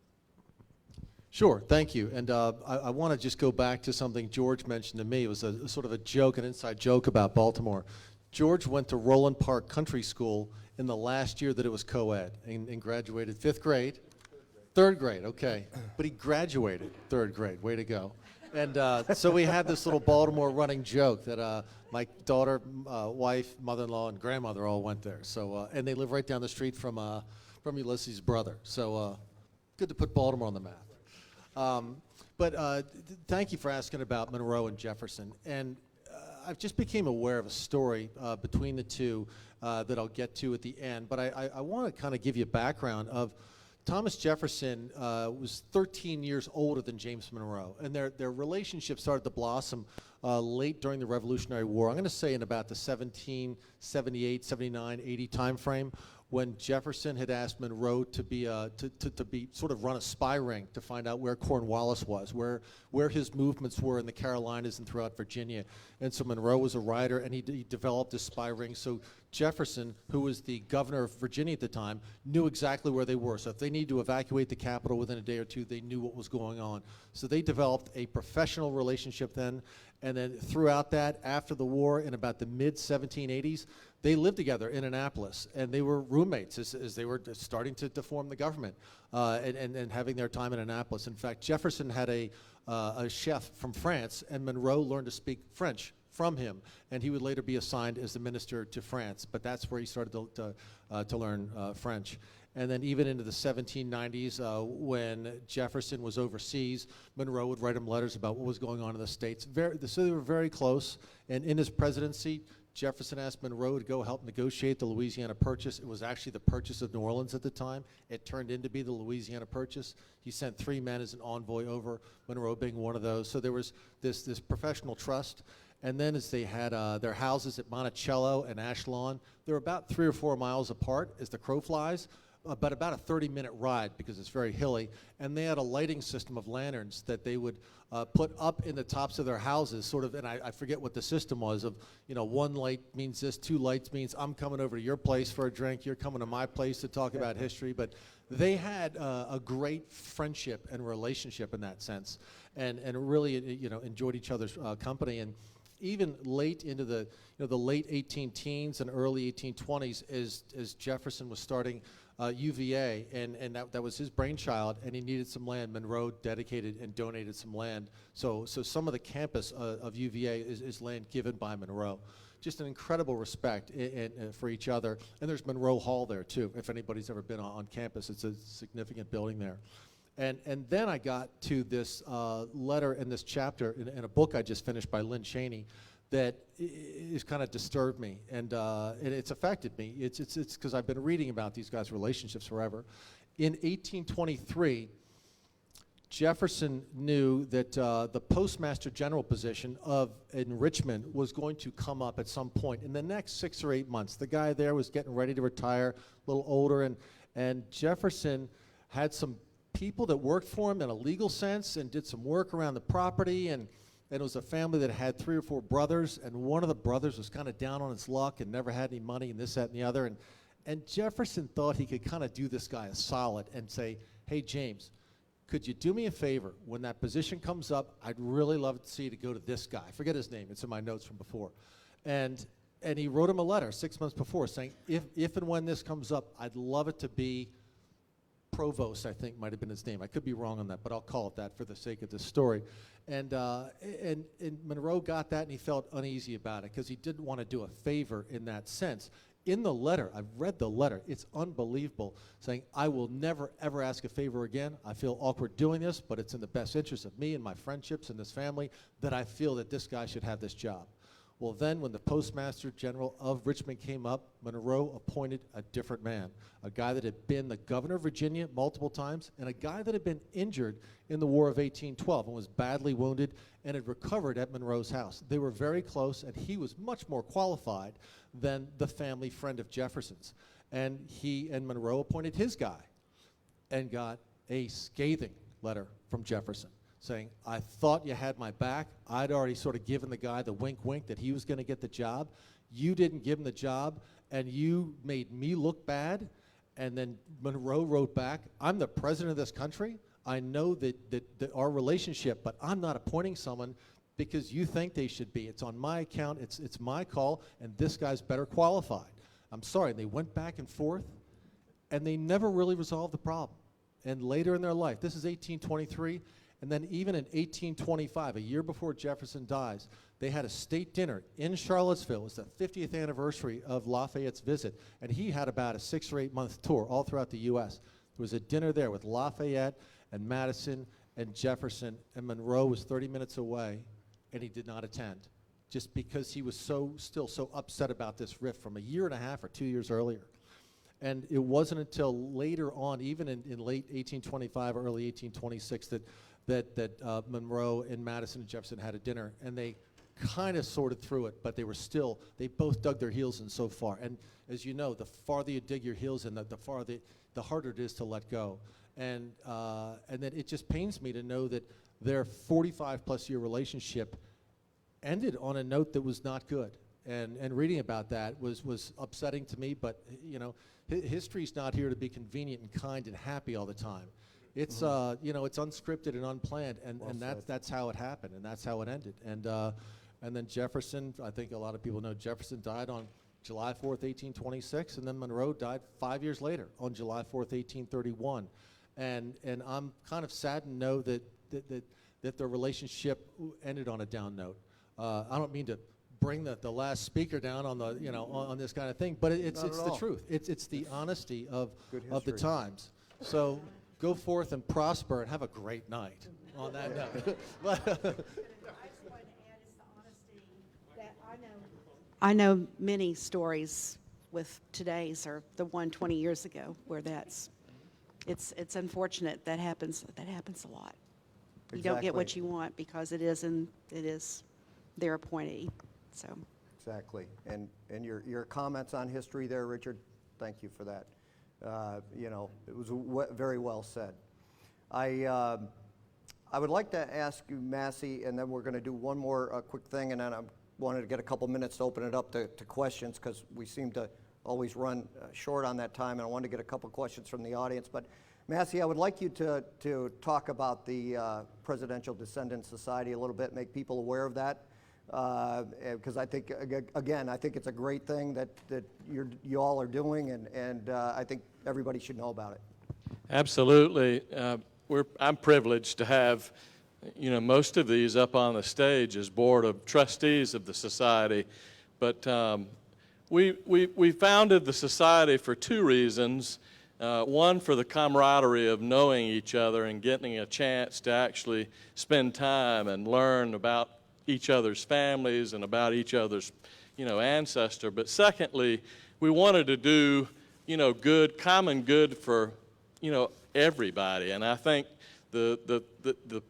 Sure, thank you. And I want to just go back to something George mentioned to me. It was a sort of a joke, an inside joke about Baltimore. George went to Roland Park Country School in the last year that it was co-ed and graduated 5th grade. 3rd grade, okay. But he graduated 3rd grade, way to go. And so we had this little Baltimore running joke that my daughter, wife, mother-in-law, and grandmother all went there. So and they live right down the street from Ulysses' brother. So good to put Baltimore on the map. But thank you for asking about Monroe and Jefferson. And I just became aware of a story between the two that I'll get to at the end. But I want to kind of give you a background of Thomas Jefferson was 13 years older than James Monroe, and their relationship started to blossom late during the Revolutionary War. I'm going to say in about the 1778, 79, 80 time frame, when Jefferson had asked Monroe to be sort of run a spy ring to find out where Cornwallis was, where his movements were in the Carolinas and throughout Virginia. And so Monroe was a writer, and he developed this spy ring. So Jefferson, who was the governor of Virginia at the time, knew exactly where they were. So if they needed to evacuate the capital within a day or two, they knew what was going on. So they developed a professional relationship then, And then throughout that, after the war, in about the mid-1780s, they lived together in Annapolis, and they were roommates as they were starting to form the government and having their time in Annapolis. In fact, Jefferson had a chef from France, and Monroe learned to speak French from him, and he would later be assigned as the minister to France, but that's where he started to learn French. And then even into the 1790s, when Jefferson was overseas, Monroe would write him letters about what was going on in the States. So they were very close, and in his presidency, Jefferson asked Monroe to go help negotiate the Louisiana Purchase. It was actually the purchase of New Orleans at the time. It turned into be the Louisiana Purchase. He sent 3 men as an envoy over, Monroe being one of those. So there was this professional trust. And then as they had their houses at Monticello and Ashlon, they were about 3 or 4 miles apart as the crow flies, but about a 30-minute ride because it's very hilly. And they had a lighting system of lanterns that they would put up in the tops of their houses, sort of, and I forget what the system was of, 1 light means this, 2 lights means I'm coming over to your place for a drink, you're coming to my place to talk about history. But they had a great friendship and relationship in that sense, and really, enjoyed each other's company. And even late into the late 18-teens and early 1820s, as Jefferson was starting UVA, and that was his brainchild, and he needed some land. Monroe dedicated and donated some land. So some of the campus of UVA is land given by Monroe. Just an incredible respect for each other. And there's Monroe Hall there too. If anybody's ever been on campus, it's a significant building there. And then I got to this letter in this chapter in a book I just finished by Lynn Cheney that is kind of disturbed me, and it's affected me. It's because I've been reading about these guys' relationships forever. In 1823, Jefferson knew that the Postmaster General position in Richmond was going to come up at some point in the next 6 or 8 months. The guy there was getting ready to retire, a little older, and Jefferson had some people that worked for him in a legal sense and did some work around the property, and it was a family that had 3 or 4 brothers, and one of the brothers was kind of down on his luck and never had any money and this, that, and the other. And Jefferson thought he could kind of do this guy a solid and say, hey, James, could you do me a favor? When that position comes up, I'd really love to see you to go to this guy. I forget his name. It's in my notes from before. And he wrote him a letter 6 months before saying, if and when this comes up, I'd love it to be Provost, I think might have been his name. I could be wrong on that, but I'll call it that for the sake of this story. And Monroe got that, and he felt uneasy about it because he didn't want to do a favor in that sense. In the letter, I've read the letter, it's unbelievable, saying, I will never, ever ask a favor again. I feel awkward doing this, but it's in the best interest of me and my friendships and this family that I feel that this guy should have this job. Well, then when the Postmaster General of Richmond came up, Monroe appointed a different man, a guy that had been the governor of Virginia multiple times, and a guy that had been injured in the War of 1812 and was badly wounded and had recovered at Monroe's house. They were very close, and he was much more qualified than the family friend of Jefferson's. And he and Monroe appointed his guy and got a scathing letter from Jefferson, saying, I thought you had my back. I'd already sort of given the guy the wink that he was going to get the job. You didn't give him the job, and you made me look bad. And then Monroe wrote back, I'm the president of this country. I know that our relationship, but I'm not appointing someone because you think they should be. It's on my account. It's my call, and this guy's better qualified. I'm sorry. And they went back and forth, and they never really resolved the problem. And later in their life, this is 1823, and then even in 1825, a year before Jefferson dies, they had a state dinner in Charlottesville. It was the 50th anniversary of Lafayette's visit, and he had about a 6 or 8 month tour all throughout the U.S. There was a dinner there with Lafayette and Madison and Jefferson, and Monroe was 30 minutes away, and he did not attend, just because he was still so upset about this rift from a year and a half or 2 years earlier. And it wasn't until later on, even in late 1825 or early 1826, that Monroe and Madison and Jefferson had a dinner, and they kind of sorted through it, but they both dug their heels in so far. And as you know, the farther you dig your heels in, the harder it is to let go. And then it just pains me to know that their 45-plus year relationship ended on a note that was not good. And reading about that was upsetting to me, but history's not here to be convenient and kind and happy all the time. It's you know, it's unscripted and unplanned, and that's how it happened, and that's how it ended. And then Jefferson, I think a lot of people know Jefferson died on July 4th, 1826, and then Monroe died 5 years later on July 4th, 1831. And I'm kind of saddened to know that the relationship ended on a down note. I don't mean to bring the last speaker down on the on this kind of thing, but it's the truth. It's the honesty of the times. So go forth and prosper and have a great night on that note. I know many stories with today's or the one 20 years ago where it's unfortunate that happens a lot. You don't get what you want because it is their appointee. So Exactly. And your comments on history there, Richard, thank you for that. You know, it was very well said. I would like to ask you, Massee, and then we're going to do one more quick thing, and then I wanted to get a couple minutes to open it up to questions because we seem to always run short on that time, and I wanted to get a couple questions from the audience. But Massee, I would like you to talk about the Presidential Descendants Society a little bit, make people aware of that, because I think, again, I think it's a great thing that you all are doing, and I think everybody should know about it. Absolutely. I'm privileged to have, you know, most of these up on the stage as board of trustees of the society, but we founded the society for two reasons. One, for the camaraderie of knowing each other and getting a chance to actually spend time and learn about each other's families and about each other's, you know, ancestor. But secondly, we wanted to do, you know, common good for, you know, everybody. And I think the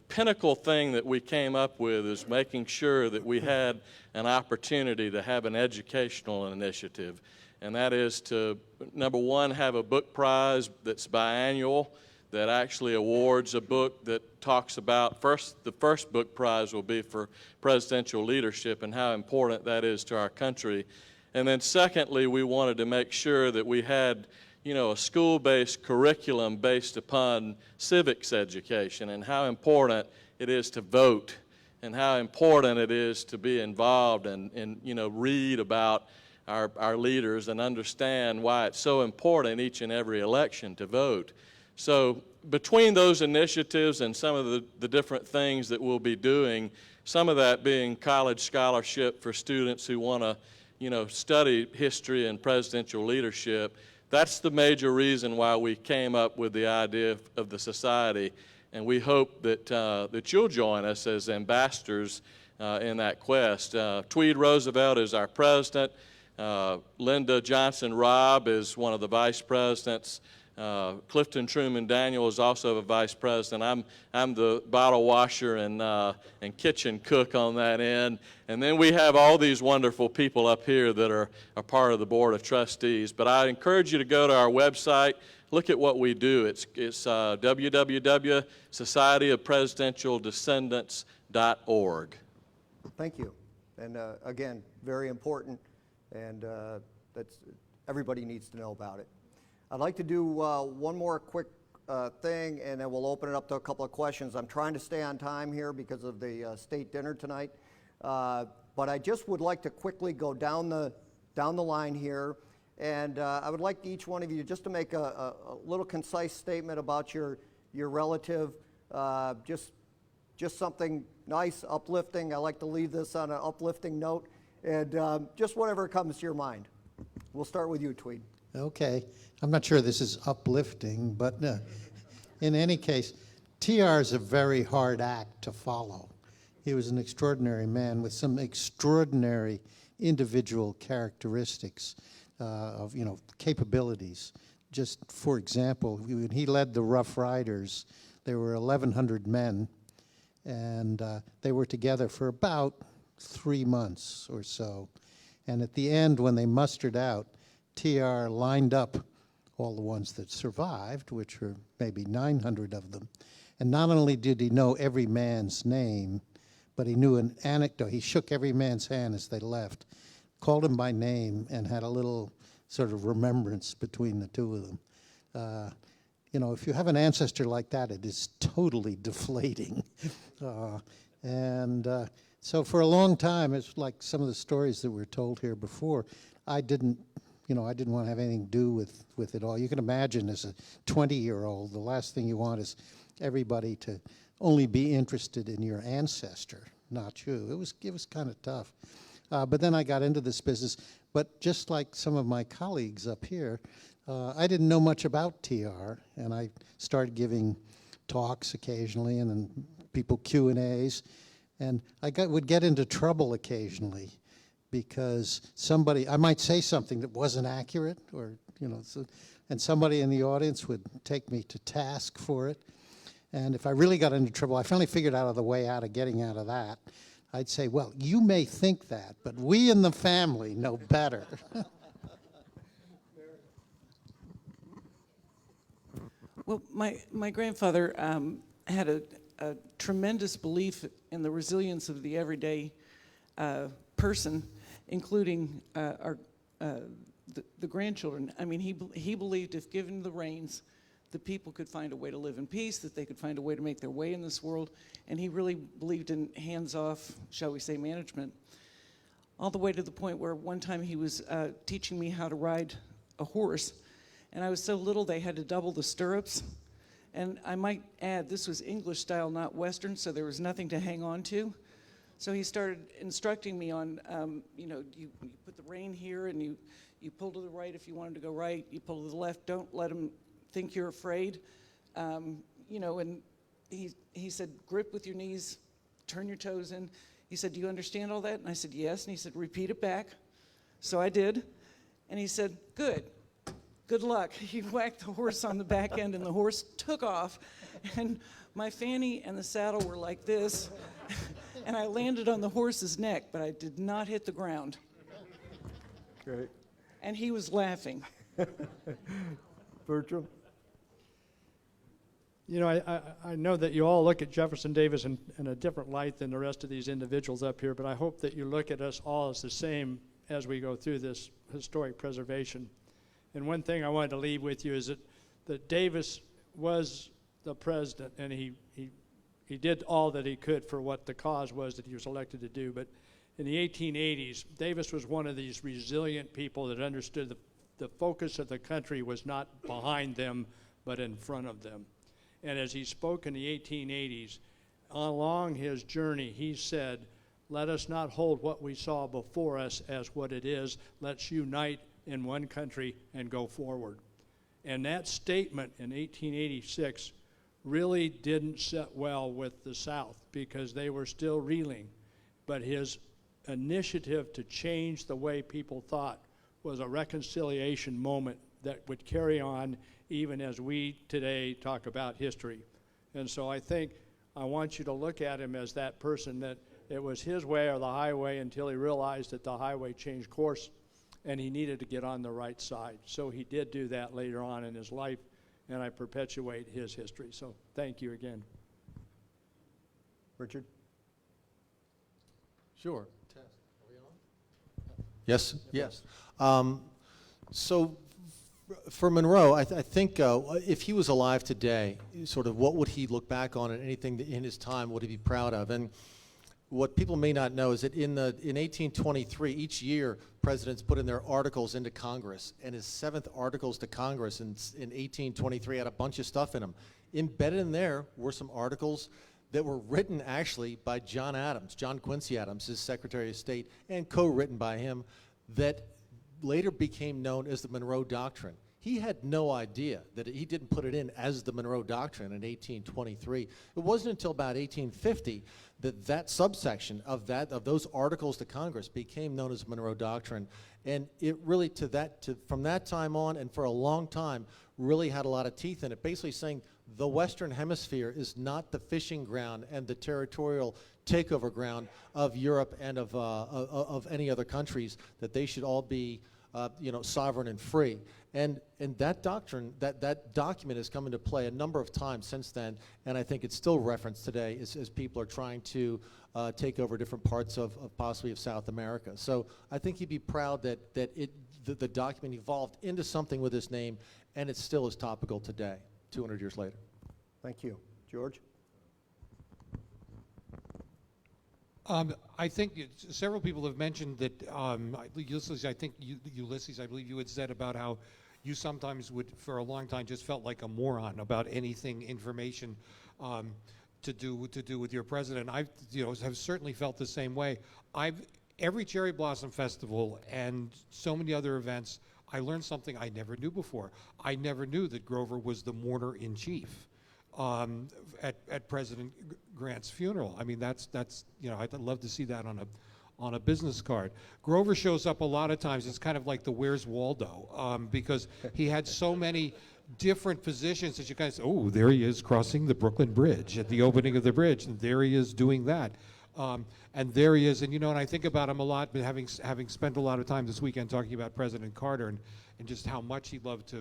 pinnacle thing that we came up with is making sure that we had an opportunity to have an educational initiative. And that is to, number one, have a book prize that's biannual, that actually awards a book that talks about, the first book prize will be for presidential leadership and how important that is to our country. And then secondly, we wanted to make sure that we had, you know, a school-based curriculum based upon civics education and how important it is to vote and how important it is to be involved and you know, read about our leaders and understand why it's so important each and every election to vote. So between those initiatives and some of the different things that we'll be doing, some of that being college scholarship for students who want to, you know, study history and presidential leadership, that's the major reason why we came up with the idea of the society. And we hope that you'll join us as ambassadors in that quest. Tweed Roosevelt is our president. Linda Johnson Robb is one of the vice presidents. Clifton Truman Daniel is also a vice president. I'm the bottle washer and kitchen cook on that end. And then we have all these wonderful people up here that are a part of the board of trustees. But I encourage you to go to our website, look at what we do. It's www.societyofpresidentialdescendants.org. Thank you. And again, very important, and everybody needs to know about it. I'd like to do one more quick thing, and then we'll open it up to a couple of questions. I'm trying to stay on time here because of the state dinner tonight, but I just would like to quickly go down the line here, and I would like each one of you just to make a little concise statement about your relative, just something nice, uplifting. I like to leave this on an uplifting note, and just whatever comes to your mind. We'll start with you, Tweed. Okay. I'm not sure this is uplifting, but in any case, TR is a very hard act to follow. He was an extraordinary man with some extraordinary individual characteristics of, you know, capabilities. Just for example, when he led the Rough Riders, there were 1,100 men, and they were together for about 3 months or so. And at the end, when they mustered out, TR lined up all the ones that survived, which were maybe 900 of them. And not only did he know every man's name, but he knew an anecdote. He shook every man's hand as they left, called him by name, and had a little sort of remembrance between the two of them. you know, if you have an ancestor like that, it is totally deflating. So for a long time, it's like some of the stories that were told here before, I didn't want to have anything to do with it all. You can imagine as a 20-year-old, the last thing you want is everybody to only be interested in your ancestor, not you. It was kind of tough. But then I got into this business. But just like some of my colleagues up here, I didn't know much about TR, and I started giving talks occasionally, and then people Q&As, and would get into trouble occasionally because I might say something that wasn't accurate, or and somebody in the audience would take me to task for it. And if I really got into trouble, I finally figured out the way out of getting out of that. I'd say, well, you may think that, but we in the family know better. Well, my grandfather had a tremendous belief in the resilience of the everyday person, including the grandchildren. I mean, he believed if given the reins, the people could find a way to live in peace, that they could find a way to make their way in this world, and he really believed in hands-off, shall we say, management, all the way to the point where one time he was teaching me how to ride a horse, and I was so little they had to double the stirrups. And I might add, this was English style, not Western, so there was nothing to hang on to. So he started instructing me on, you put the rein here, and you pull to the right if you wanted to go right, you pull to the left, don't let them think you're afraid. And he said, grip with your knees, turn your toes in. He said, do you understand all that? And I said, yes. And he said, repeat it back. So I did. And he said, good luck. He whacked the horse on the back end, and the horse took off. And my fanny and the saddle were like this. And I landed on the horse's neck, but I did not hit the ground. Great. And he was laughing. Bertram? You know, I know that you all look at Jefferson Davis in a different light than the rest of these individuals up here, but I hope that you look at us all as the same as we go through this historic preservation. And one thing I wanted to leave with you is that Davis was the president, and he did all that he could for what the cause was that he was elected to do. But in the 1880s, Davis was one of these resilient people that understood the focus of the country was not behind them, but in front of them. And as he spoke in the 1880s, along his journey, he said, let us not hold what we saw before us as what it is. Let's unite in one country and go forward. And that statement in 1886 really didn't sit well with the South because they were still reeling. But his initiative to change the way people thought was a reconciliation moment that would carry on even as we today talk about history. And so I think I want you to look at him as that person that it was his way or the highway until he realized that the highway changed course and he needed to get on the right side. So he did do that later on in his life, and I perpetuate his history. So thank you again. Richard? Sure. Yes? Yes. So for Monroe, I think if he was alive today, sort of what would he look back on and anything that in his time would he be proud of? And what people may not know is that in 1823, each year, presidents put in their articles into Congress, and his 7th articles to Congress in 1823 had a bunch of stuff in them. Embedded in there were some articles that were written actually by John Quincy Adams, his Secretary of State, and co-written by him, that later became known as the Monroe Doctrine. He had no idea that he didn't put it in as the Monroe Doctrine in 1823. It wasn't until about 1850 that subsection of those articles to Congress became known as Monroe Doctrine. And it really, from that time on and for a long time, really had a lot of teeth in it, basically saying the Western Hemisphere is not the fishing ground and the territorial takeover ground of Europe and of any other countries, that they should all be sovereign and free. And that doctrine, that document has come into play a number of times since then, and I think it's still referenced today as people are trying to take over different parts of possibly of South America. So I think he'd be proud that the document evolved into something with his name, and it still is topical today. 200 years later. Thank you. George? I think several people have mentioned that Ulysses. I think Ulysses. I believe you had said about how you sometimes would, for a long time, just felt like a moron about anything information to do with your president. I, have certainly felt the same way. Every Cherry Blossom Festival and so many other events, I learned something I never knew before. I never knew that Grover was the mourner-in-chief at President Grant's funeral. I mean, that's I'd love to see that on a business card. Grover shows up a lot of times. It's kind of like the Where's Waldo, because he had so many different positions that you kind of say, oh, there he is crossing the Brooklyn Bridge at the opening of the bridge, and there he is doing that. And there he is, and and I think about him a lot, but having spent a lot of time this weekend talking about President Carter and just how much he loved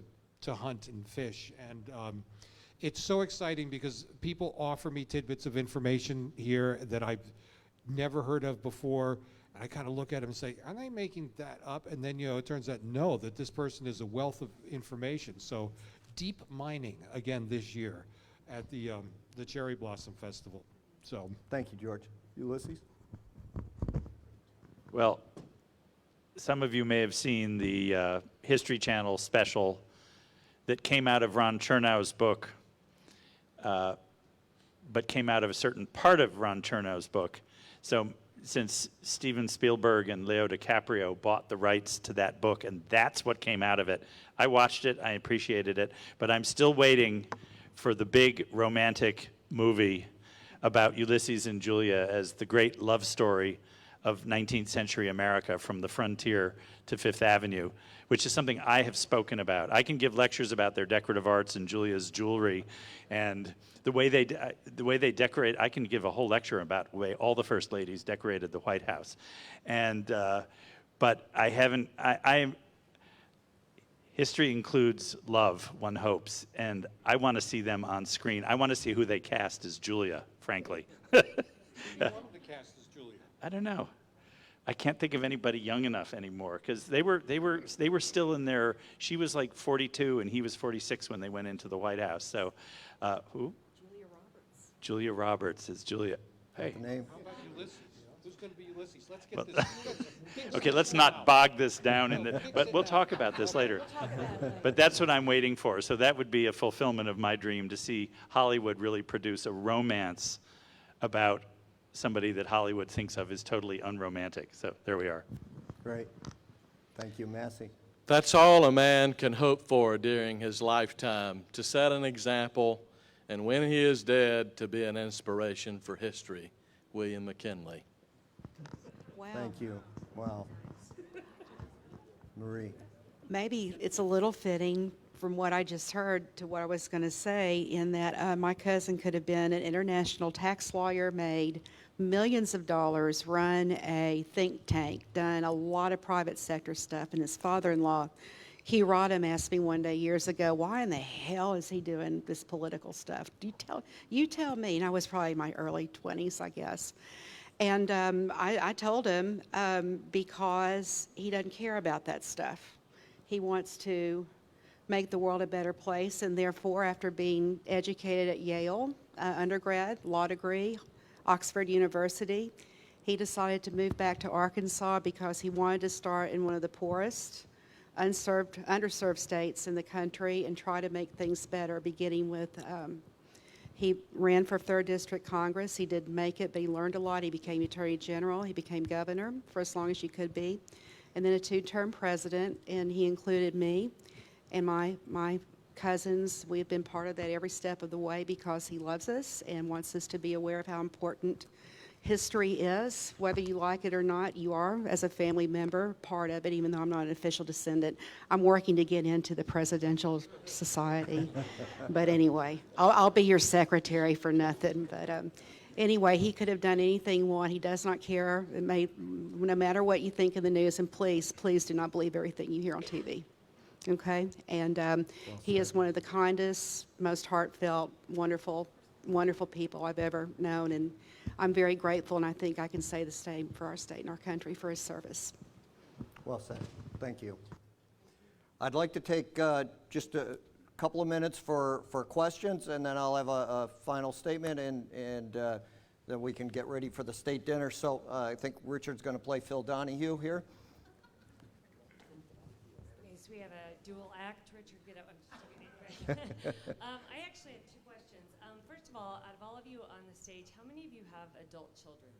to hunt and fish. And it's so exciting because people offer me tidbits of information here that I've never heard of before. And I kind of look at them and say, are they making that up? And then, it turns out, no, that this person is a wealth of information. So deep mining again this year at the Cherry Blossom Festival. So Thank you, George. Ulysses? Well, some of you may have seen the History Channel special that came out of Ron Chernow's book, but came out of a certain part of Ron Chernow's book. So since Steven Spielberg and Leo DiCaprio bought the rights to that book, and that's what came out of it, I watched it, I appreciated it, but I'm still waiting for the big romantic movie about Ulysses and Julia as the great love story of 19th century America from the frontier to Fifth Avenue, which is something I have spoken about. I can give lectures about their decorative arts and Julia's jewelry, and the way they decorate. I can give a whole lecture about the way all the first ladies decorated the White House, and but I haven't. History includes love, one hopes, and I want to see them on screen. I want to see who they cast as Julia, frankly. Who do you want them to cast as Julia? I don't know. I can't think of anybody young enough anymore because they were still in their. She was like 42 and he was 46 when they went into the White House. So, who? Julia Roberts. Julia Roberts is Julia. Hey. Name? How about Ulysses? Who's going to be Ulysses? Let's get this. Okay, let's not bog this down but we'll talk about this later. But that's what I'm waiting for. So that would be a fulfillment of my dream, to see Hollywood really produce a romance about somebody that Hollywood thinks of as totally unromantic. So there we are. Great. Thank you, Massee. That's all a man can hope for during his lifetime, to set an example, and when he is dead, to be an inspiration for history. William McKinley. Wow. Thank you. Wow. Marie. Maybe it's a little fitting from what I just heard to what I was going to say, in that my cousin could have been an international tax lawyer, made millions of dollars, run a think tank, done a lot of private sector stuff, and his father-in-law, Hugh Rodham, asked me one day years ago, why in the hell is he doing this political stuff? You tell me. And I was probably in my early 20s, I guess. And I told him because he doesn't care about that stuff. He wants to make the world a better place, and therefore, after being educated at Yale, undergrad, law degree, Oxford University, he decided to move back to Arkansas because he wanted to start in one of the poorest, underserved states in the country and try to make things better, beginning with, he ran for 3rd District Congress. He didn't make it, but he learned a lot. He became Attorney General. He became governor for as long as you could be, and then a 2-term president, and he included me and my cousins. We have been part of that every step of the way because he loves us and wants us to be aware of how important history is. Whether you like it or not, you are, as a family member, part of it, even though I'm not an official descendant. I'm working to get into the Presidential Society. But anyway, I'll be your secretary for nothing. But anyway, he could have done anything he wanted. He does not care. No matter what you think in the news, and please do not believe everything you hear on TV. Okay? And he is one of the kindest, most heartfelt, wonderful people I've ever known. And I'm very grateful, and I think I can say the same for our state and our country, for his service. Well said. Thank you. I'd like to take just a couple of minutes for questions, and then I'll have a final statement, and then we can get ready for the state dinner. So I think Richard's going to play Phil Donahue here. Okay, so we have a dual act. Richard, get up. I'm just kidding. I actually have two questions. First of all, out of all of you on the stage, how many of you have adult children?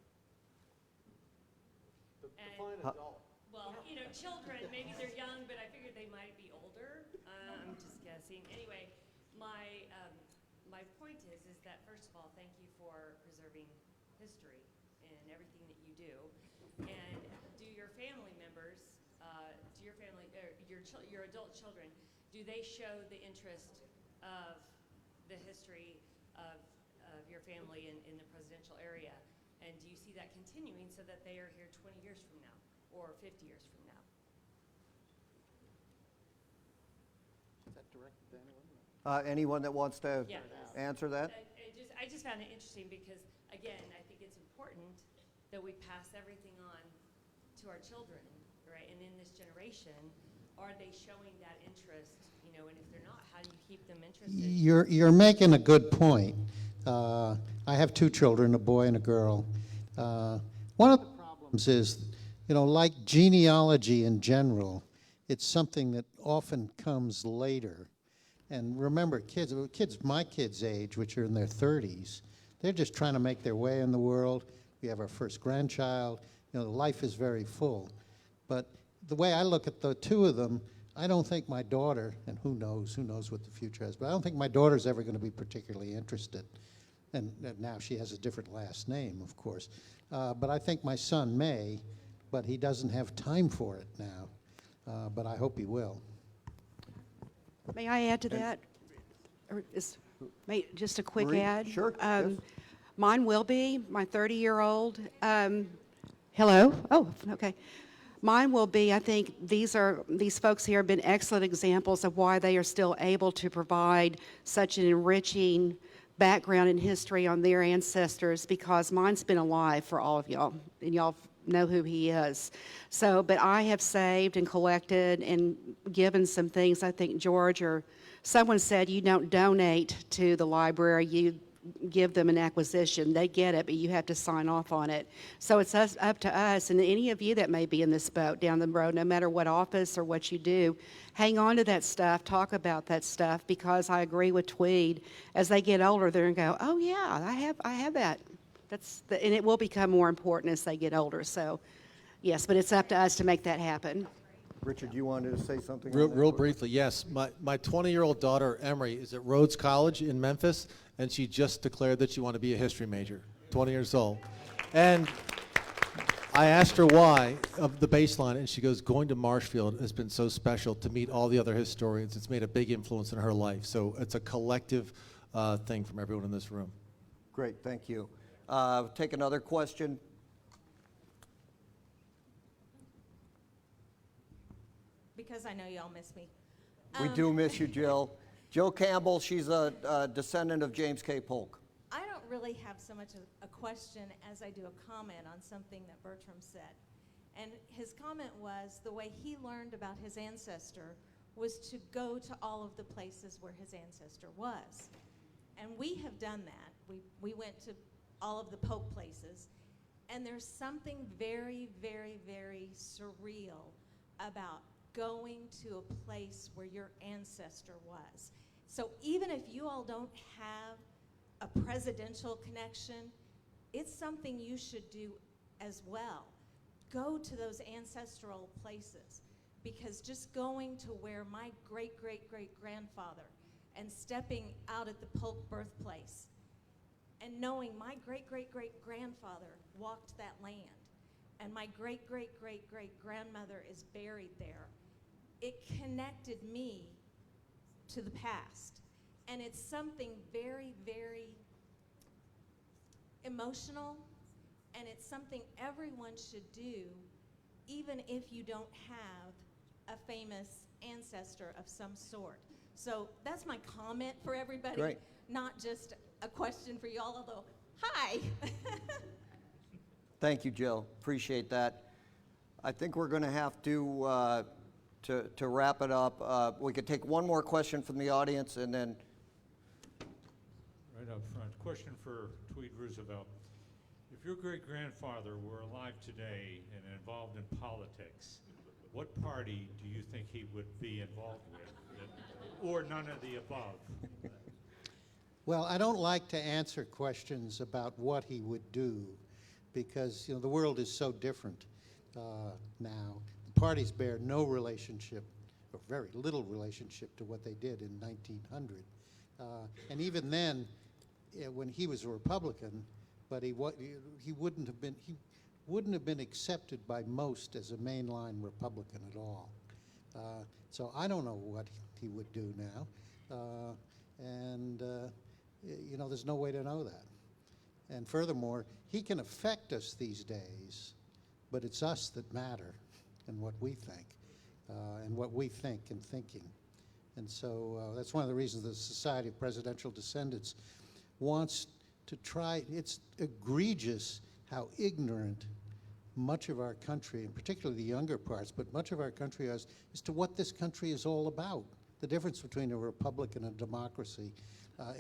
Define adult. Well, you know, children, maybe they're young, but I figured they might be older. I'm just guessing. Anyway, my point is that first of all, thank you for preserving history and everything that you do. And do your family members, your adult children, do they show the interest of the history of your family in the presidential area? And do you see that continuing so that they are here 20 years from now or 50 years from now? Is that directed to anyone? Anyone that wants to Yeah. answer that? I just found it interesting because, again, I think it's important that we pass everything on to our children, right? And in this generation, are they showing that interest? You know, and if they're not, how do you keep them interested? You're making a good point. I have two children, a boy and a girl. One of the problems is, you know, like genealogy in general, it's something that often comes later. And remember, kids my kids' age, which are in their 30s, they're just trying to make their way in the world. We have our first grandchild. You know, life is very full. But the way I look at the two of them, I don't think my daughter, and who knows what the future has, but I don't think my daughter's ever going to be particularly interested. And now she has a different last name, of course. But I think my son may, but he doesn't have time for it now. But I hope he will. May I add to that? Or just a quick Marie? add? Sure, yes. Mine will be, my 30-year-old. Hello? Oh, okay. Mine will be, I think these folks here have been excellent examples of why they are still able to provide such an enriching background in history on their ancestors, because mine's been alive for all of y'all, and y'all know who he is. So, but I have saved and collected and given some things. I think George or someone said you don't donate to the library, you give them an acquisition. They get it, but you have to sign off on it. So it's up to us, and any of you that may be in this boat down the road, no matter what office or what you do, hang on to that stuff, talk about that stuff, because I agree with Tweed. As they get older, they're going to go, oh yeah, I have that. And it will become more important as they get older. So, yes, but it's up to us to make that happen. Richard, you wanted to say something? Real briefly, yes. My 20-year-old daughter, Emery, is at Rhodes College in Memphis, and she just declared that she wanted to be a history major, 20 years old. And I asked her why, of the baseline, and she goes, going to Marshfield has been so special to meet all the other historians. It's made a big influence in her life. So it's a collective thing from everyone in this room. Great, thank you. Take another question. Because I know y'all miss me. We do miss you, Jill. Jill Campbell, she's a descendant of James K. Polk. I don't really have so much a question as I do a comment on something that Bertram said. And his comment was the way he learned about his ancestor was to go to all of the places where his ancestor was. And we have done that. We went to all of the Polk places. And there's something very, very, very surreal about going to a place where your ancestor was. So even if you all don't have a presidential connection, it's something you should do as well. Go to those ancestral places, because just going to where my great-great-great-grandfather and stepping out at the Polk birthplace and knowing my great-great-great-grandfather walked that land and my great-great-great-great-grandmother is buried there, it connected me to the past. And it's something very, very emotional, and it's something everyone should do, even if you don't have a famous ancestor of some sort. So that's my comment for everybody, Great. Not just a question for you all, although, hi. Thank you, Jill. Appreciate that. I think we're going to have to to wrap it up. We could take one more question from the audience and then. Right up front. Question for Tweed Roosevelt. If your great-grandfather were alive today and involved in politics, what party do you think he would be involved with? Or none of the above? Well, I don't like to answer questions about what he would do because, you know, the world is so different now. The parties bear no relationship, or very little relationship, to what they did in 1900. And even then, when he was a Republican, but he wouldn't have been accepted by most as a mainline Republican at all. So I don't know what he would do now, you know, there's no way to know that. And furthermore, he can affect us these days, but it's us that matter and what we think, and what we think and thinking. And so that's one of the reasons the Society of Presidential Descendants wants to try. It's egregious how ignorant much of our country, and particularly the younger parts, but much of our country is as to what this country is all about, the difference between a republic and a democracy,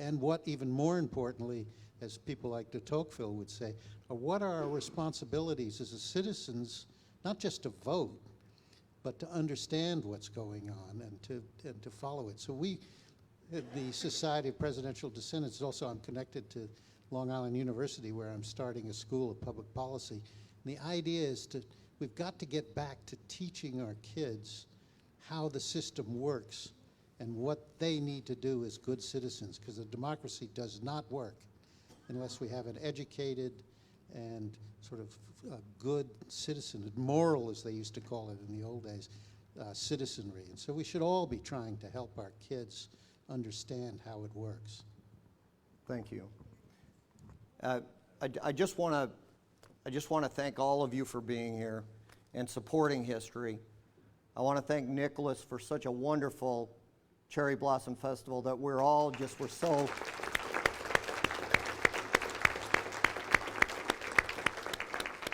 and what, even more importantly, as people like de Tocqueville would say, what are our responsibilities as citizens, not just to vote, but to understand what's going on and to follow it. So we, the Society of Presidential Descendants, also I'm connected to Long Island University, where I'm starting a school of public policy. And the idea is we've got to get back to teaching our kids how the system works and what they need to do as good citizens, because a democracy does not work unless we have an educated and sort of good citizen, moral, as they used to call it in the old days, citizenry. And so we should all be trying to help our kids understand how it works. Thank you. I just want to thank all of you for being here and supporting history. I want to thank Nicholas for such a wonderful Cherry Blossom Festival that we're so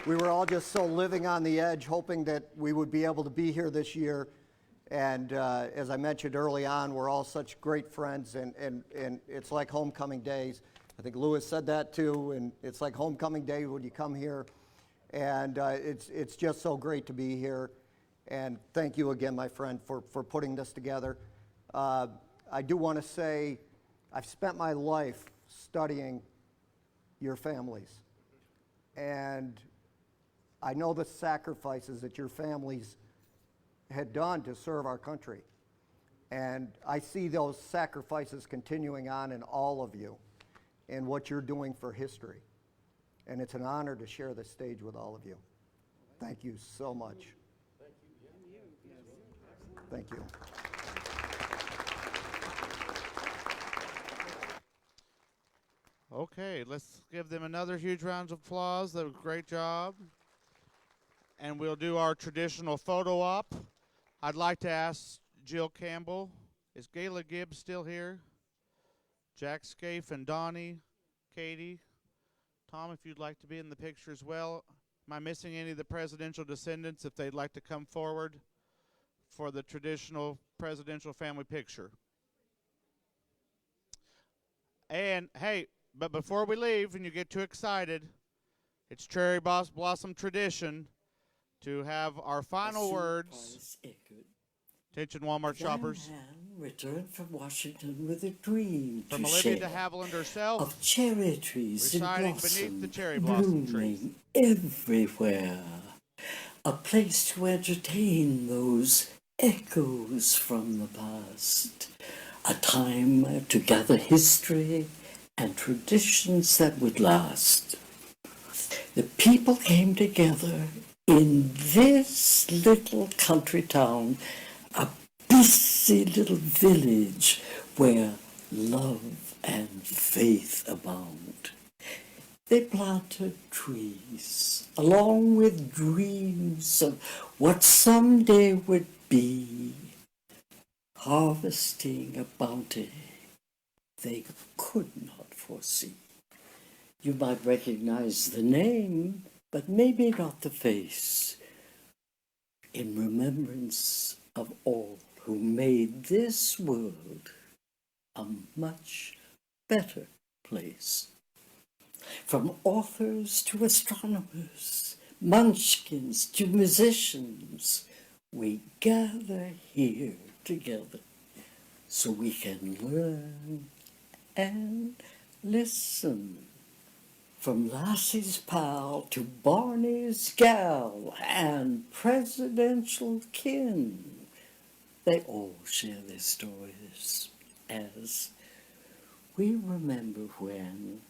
we were all just so living on the edge, hoping that we would be able to be here this year. And as I mentioned early on, we're all such great friends, and it's like homecoming days. I think Lewis said that too, and it's like homecoming day when you come here. And it's just so great to be here. And thank you again, my friend, for putting this together. I do want to say I've spent my life studying your families. And I know the sacrifices that your families had done to serve our country. And I see those sacrifices continuing on in all of you and what you're doing for history. And it's an honor to share this stage with all of you. Thank you so much. Thank you. Okay, let's give them another huge round of applause. That was a great job. And we'll do our traditional photo op. I'd like to ask Jill Campbell, is Gayla Gibbs still here? Jack Scaife and Donnie, Katie, Tom, if you'd like to be in the picture as well. Am I missing any of the presidential descendants if they'd like to come forward for the traditional presidential family picture? And hey, but before we leave and you get too excited, it's Cherry Blossom tradition to have our final words. Attention, Walmart shoppers. Returned from Washington with a dream from to Olivia de share Havilland herself, of cherry trees in reciting blossom, beneath the cherry blossom tree. blooming everywhere. A place to entertain those echoes from the past. A time to gather history and traditions that would last. The people came together in this little country town, a busy little village where love and faith abound. They planted trees along with dreams of what someday would be, harvesting a bounty they could not foresee. You might recognize the name, but maybe not the face. In remembrance of all who made this world a much better place. From authors to astronomers, munchkins to musicians, we gather here together so we can learn and listen. From Lassie's pal to Barney's gal and presidential kin, they all share their stories as we remember when.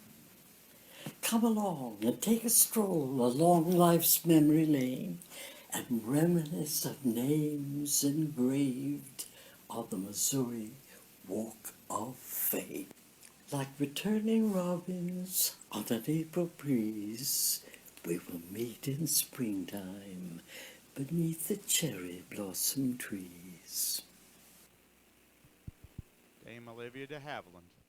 Come along and take a stroll along life's memory lane and reminisce of names engraved on the Missouri Walk of Fame. Like returning robins on an April breeze, we will meet in springtime beneath the cherry blossom trees. Dame Olivia de Havilland.